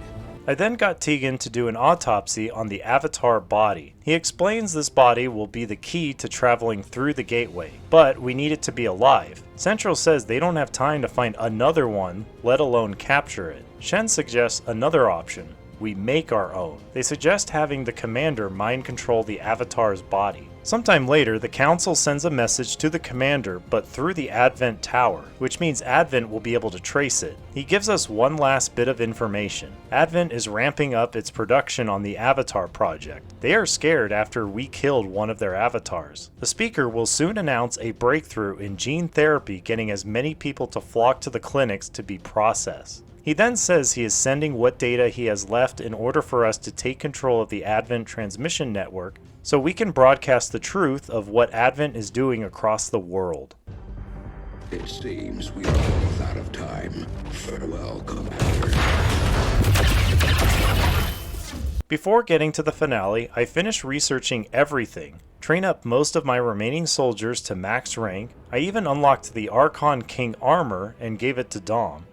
Speaker 2: I then got Tegan to do an autopsy on the Avatar body. He explains this body will be the key to traveling through the gateway, but we need it to be alive. Central says they don't have time to find another one, let alone capture it. Shen suggests another option. We make our own. They suggest having the commander mind control the Avatar's body. Sometime later, the council sends a message to the commander, but through the Advent Tower, which means Advent will be able to trace it. He gives us one last bit of information. Advent is ramping up its production on the Avatar project. They are scared after we killed one of their avatars. The speaker will soon announce a breakthrough in gene therapy, getting as many people to flock to the clinics to be processed. He then says he is sending what data he has left in order for us to take control of the Advent transmission network so we can broadcast the truth of what Advent is doing across the world.
Speaker 5: It seems we are both out of time. Farewell, Commander.
Speaker 2: Before getting to the finale, I finished researching everything, train up most of my remaining soldiers to max rank. I even unlocked the Archon King armor and gave it to Dom.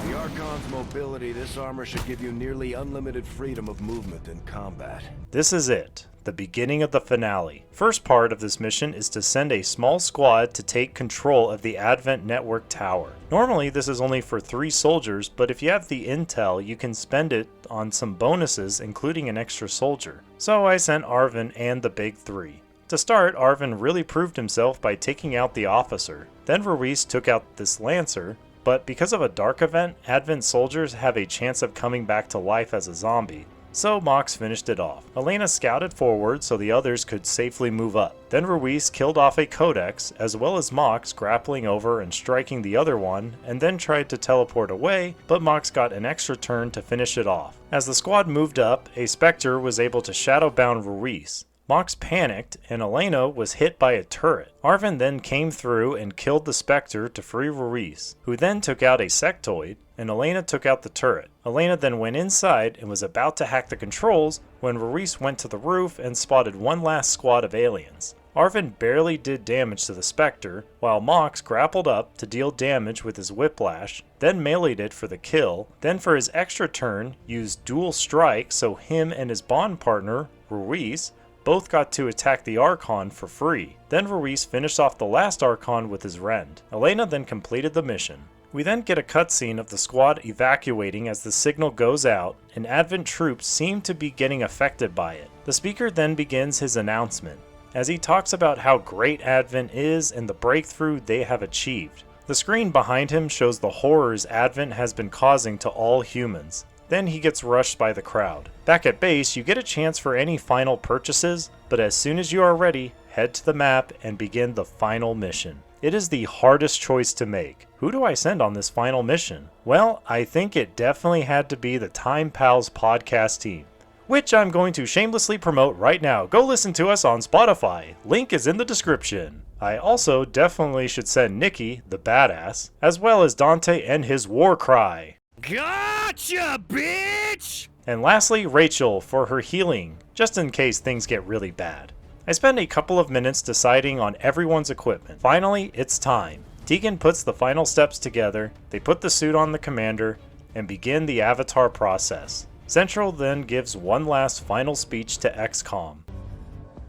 Speaker 9: The Archon's mobility, this armor should give you nearly unlimited freedom of movement in combat.
Speaker 2: This is it, the beginning of the finale. First part of this mission is to send a small squad to take control of the Advent Network Tower. Normally this is only for 3 soldiers, but if you have the intel, you can spend it on some bonuses, including an extra soldier. So I sent Arvin and the big 3. To start, Arvin really proved himself by taking out the officer. Then Ruiz took out this Lancer, but because of a dark event, Advent soldiers have a chance of coming back to life as a zombie. so Mox finished it off. Elena scouted forward so the others could safely move up. Then Ruiz killed off a Codex, as well as Mox grappling over and striking the other one, and then tried to teleport away, but Mox got an extra turn to finish it off. As the squad moved up, a Spectre was able to shadowbound Ruiz. Mox panicked, and Elena was hit by a turret. Arvin then came through and killed the Spectre to free Ruiz, who then took out a sectoid, and Elena took out the turret. Elena then went inside and was about to hack the controls when Ruiz went to the roof and spotted one last squad of aliens. Arvin barely did damage to the Spectre, while Mox grappled up to deal damage with his whiplash, then meleeed it for the kill, then for his extra turn used dual strike so him and his bond partner, Ruiz, both got to attack the Archon for free. Then Ruiz finished off the last Archon with his Rend. Elena then completed the mission. We then get a cutscene of the squad evacuating as the signal goes out, and Advent troops seem to be getting affected by it. The speaker then begins his announcement, as he talks about how great Advent is and the breakthrough they have achieved. The screen behind him shows the horrors Advent has been causing to all humans. Then he gets rushed by the crowd. Back at base, you get a chance for any final purchases, but as soon as you are ready, head to the map and begin the final mission. It is the hardest choice to make. Who do I send on this final mission? Well, I think it definitely had to be the Time Pals podcast team, which I'm going to shamelessly promote right now. Go listen to us on Spotify. Link is in the description. I also definitely should send Nikki, the badass, as well as Dante and his war cry.
Speaker 8: Gotcha, bitch!
Speaker 2: And lastly, Rachel for her healing, just in case things get really bad. I spend a couple of minutes deciding on everyone's equipment. Finally, it's time. Tegan puts the final steps together, they put the suit on the commander, and begin the avatar process. Central then gives one last final speech to Xcom.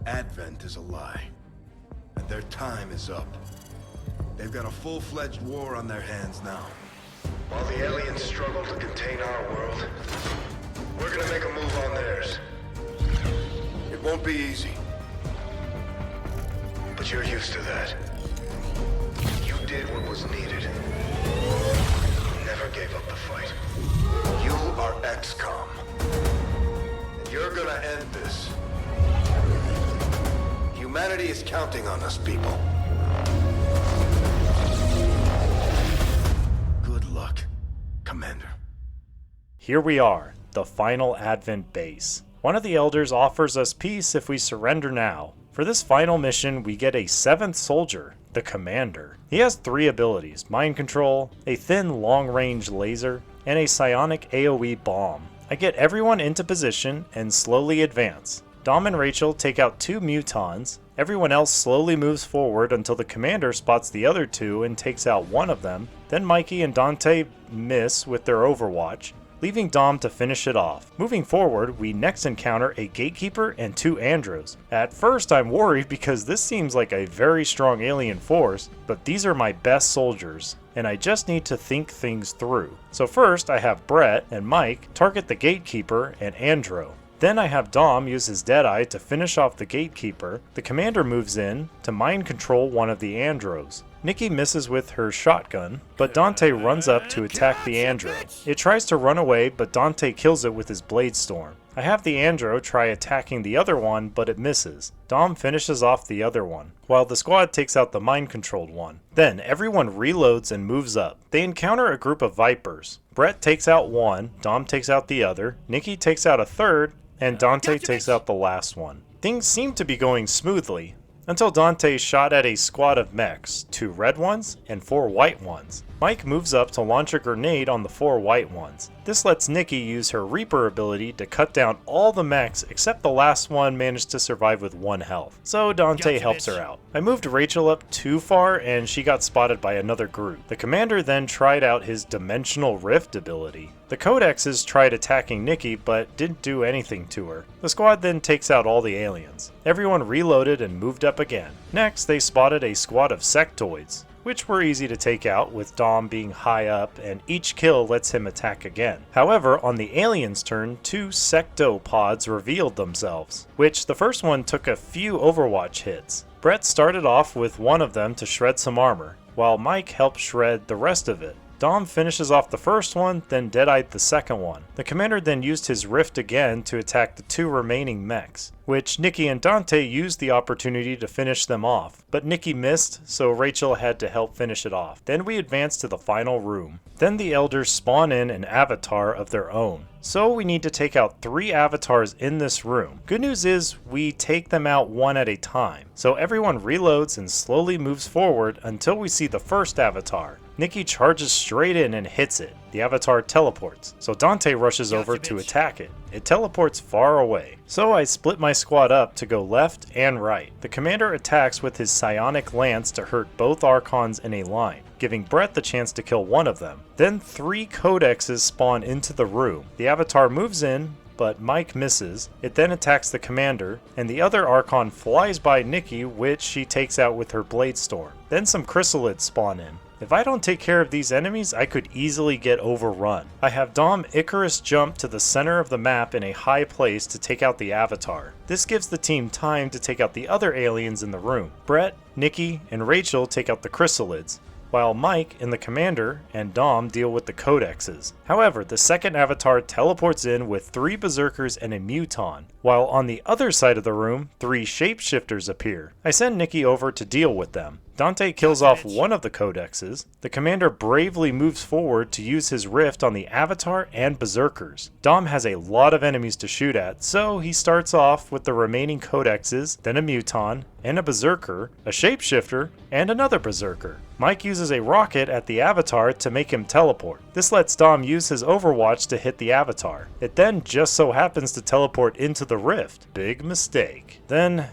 Speaker 7: Advent is a lie, and their time is up. They've got a full-fledged war on their hands now.
Speaker 5: While the aliens struggle to contain our world, we're gonna make a move on theirs.
Speaker 7: It won't be easy.
Speaker 5: But you're used to that. You did what was needed. Never gave up the fight. You are Xcom.
Speaker 7: And you're gonna end this. Humanity is counting on us, people. Good luck, Commander.
Speaker 2: Here we are, the final Advent base. One of the elders offers us peace if we surrender now. For this final mission, we get a 7th soldier, the Commander. He has 3 abilities: Mind Control, a thin long-range laser, and a psionic AoE bomb. I get everyone into position and slowly advance. Dom and Rachel take out 2 mutons. Everyone else slowly moves forward until the Commander spots the other 2 and takes out one of them. Then Mikey and Dante miss with their Overwatch, leaving Dom to finish it off. Moving forward, we next encounter a Gatekeeper and 2 Andros. At first I'm worried because this seems like a very strong alien force, but these are my best soldiers, and I just need to think things through. So first I have Brett and Mike target the Gatekeeper and Andro. Then I have Dom use his Deadeye to finish off the Gatekeeper. The Commander moves in to mind control one of the Andros. Nikki misses with her shotgun, but Dante runs up to attack the Andro. It tries to run away, but Dante kills it with his Blade Storm. I have the Andro try attacking the other one, but it misses. Dom finishes off the other one, while the squad takes out the mind-controlled one. Then everyone reloads and moves up. They encounter a group of Vipers. Brett takes out one, Dom takes out the other, Nikki takes out a third, and Dante takes out the last one. Things seem to be going smoothly, until Dante shot at a squad of mechs, 2 red ones and 4 white ones. Mike moves up to launch a grenade on the 4 white ones. This lets Nikki use her Reaper ability to cut down all the mechs except the last one managed to survive with 1 health. So Dante helps her out. I moved Rachel up too far and she got spotted by another group. The Commander then tried out his Dimensional Rift ability. The Codexes tried attacking Nikki but didn't do anything to her. The squad then takes out all the aliens. Everyone reloaded and moved up again. Next they spotted a squad of sectoids, which were easy to take out with Dom being high up and each kill lets him attack again. However, on the aliens' turn, 2 sectopods revealed themselves, which the first one took a few Overwatch hits. Brett started off with one of them to shred some armor, while Mike helped shred the rest of it. Dom finishes off the first one, then dead-eyed the second one. The commander then used his rift again to attack the 2 remaining mechs, which Nikki and Dante used the opportunity to finish them off, but Nikki missed, so Rachel had to help finish it off. Then we advance to the final room. Then the elders spawn in an avatar of their own. So we need to take out 3 avatars in this room. Good news is we take them out one at a time. So everyone reloads and slowly moves forward until we see the first avatar. Nikki charges straight in and hits it. The avatar teleports, so Dante rushes over to attack it. It teleports far away. So I split my squad up to go left and right. The commander attacks with his psionic lance to hurt both archons in a line, giving Brett the chance to kill one of them. Then 3 codexes spawn into the room. The avatar moves in, but Mike misses. It then attacks the commander, and the other archon flies by Nikki, which she takes out with her blade storm. Then some chrysalids spawn in. If I don't take care of these enemies, I could easily get overrun. I have Dom Icarus jump to the center of the map in a high place to take out the avatar. This gives the team time to take out the other aliens in the room. Brett, Nikki, and Rachel take out the chrysalids, while Mike and the commander and Dom deal with the codexes. However, the second avatar teleports in with 3 berserkers and a muton, while on the other side of the room, 3 shapeshifters appear. I send Nikki over to deal with them. Dante kills off one of the codexes. The commander bravely moves forward to use his rift on the avatar and berserkers. Dom has a lot of enemies to shoot at, so he starts off with the remaining codexes, then a muton, and a berserker, a shapeshifter, and another berserker. Mike uses a rocket at the avatar to make him teleport. This lets Dom use his overwatch to hit the avatar. It then just so happens to teleport into the rift. Big mistake. Then,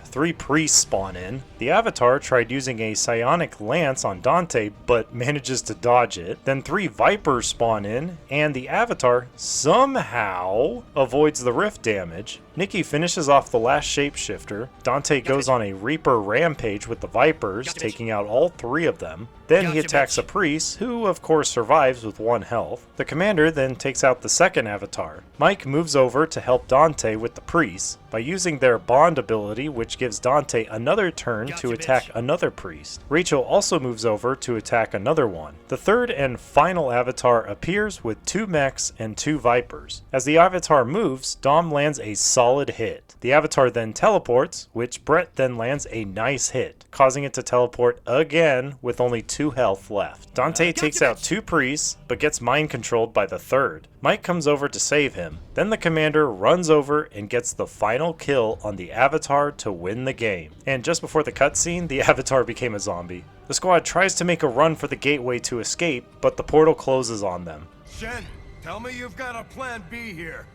Speaker 2: 3 priests spawn in. The avatar tried using a psionic lance on Dante, but manages to dodge it. Then 3 vipers spawn in, and the avatar somehow avoids the rift damage. Nikki finishes off the last shapeshifter. Dante goes on a Reaper rampage with the vipers, taking out all 3 of them. Then he attacks a priest, who of course survives with 1 health. The commander then takes out the second avatar. Mike moves over to help Dante with the priests by using their bond ability, which gives Dante another turn to attack another priest. Rachel also moves over to attack another one. The third and final avatar appears with 2 mechs and 2 vipers. As the avatar moves, Dom lands a solid hit. The avatar then teleports, which Brett then lands a nice hit, causing it to teleport again with only 2 health left. Dante takes out 2 priests, but gets mind controlled by the third. Mike comes over to save him. Then the commander runs over and gets the final kill on the avatar to win the game. And just before the cutscene, the avatar became a zombie. The squad tries to make a run for the gateway to escape, but the portal closes on them.
Speaker 7: Shen, tell me you've got a plan B here.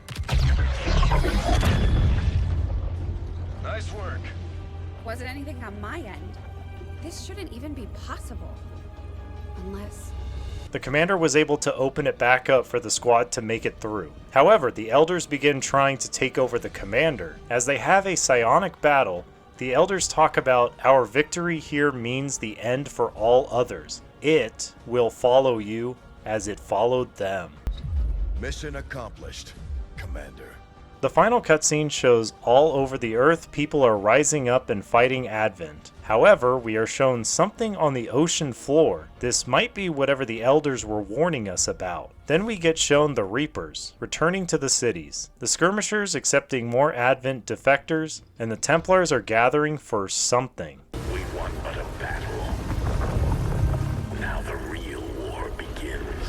Speaker 4: Nice work.
Speaker 10: Wasn't anything on my end. This shouldn't even be possible. Unless...
Speaker 2: The commander was able to open it back up for the squad to make it through. However, the elders begin trying to take over the commander. As they have a psionic battle, the elders talk about our victory here means the end for all others. It will follow you as it followed them.
Speaker 7: Mission accomplished, Commander.
Speaker 2: The final cutscene shows all over the Earth people are rising up and fighting Advent. However, we are shown something on the ocean floor. This might be whatever the elders were warning us about. Then we get shown the Reapers, returning to the cities, the Skirmishers accepting more Advent defectors, and the Templars are gathering for something.
Speaker 5: We won but a battle. Now the real war begins.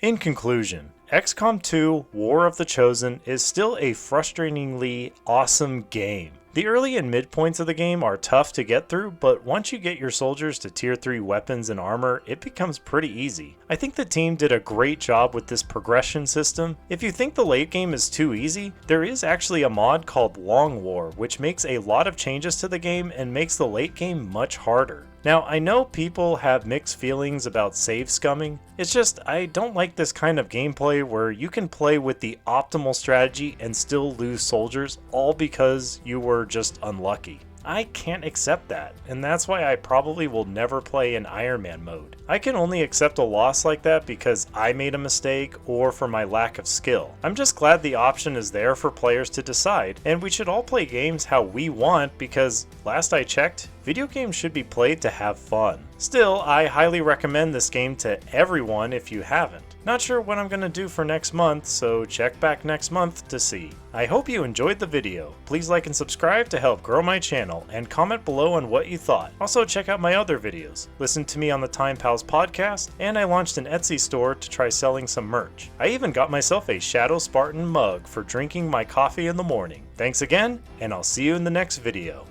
Speaker 2: In conclusion, XCOM 2 War of the Chosen is still a frustratingly awesome game. The early and mid points of the game are tough to get through, but once you get your soldiers to tier 3 weapons and armor, it becomes pretty easy. I think the team did a great job with this progression system. If you think the late game is too easy, there is actually a mod called Long War, which makes a lot of changes to the game and makes the late game much harder. Now, I know people have mixed feelings about save scumming. It's just, I don't like this kind of gameplay where you can play with the optimal strategy and still lose soldiers, all because you were just unlucky. I can't accept that, and that's why I probably will never play in Ironman mode. I can only accept a loss like that because I made a mistake or for my lack of skill. I'm just glad the option is there for players to decide, and we should all play games how we want because, last I checked, video games should be played to have fun. Still, I highly recommend this game to everyone if you haven't. Not sure what I'm gonna do for next month, so check back next month to see. I hope you enjoyed the video. Please like and subscribe to help grow my channel, and comment below on what you thought. Also check out my other videos. Listen to me on the Time Pals podcast, and I launched an Etsy store to try selling some merch. I even got myself a ShadoSpartan mug for drinking my coffee in the morning. Thanks again, and I'll see you in the next video.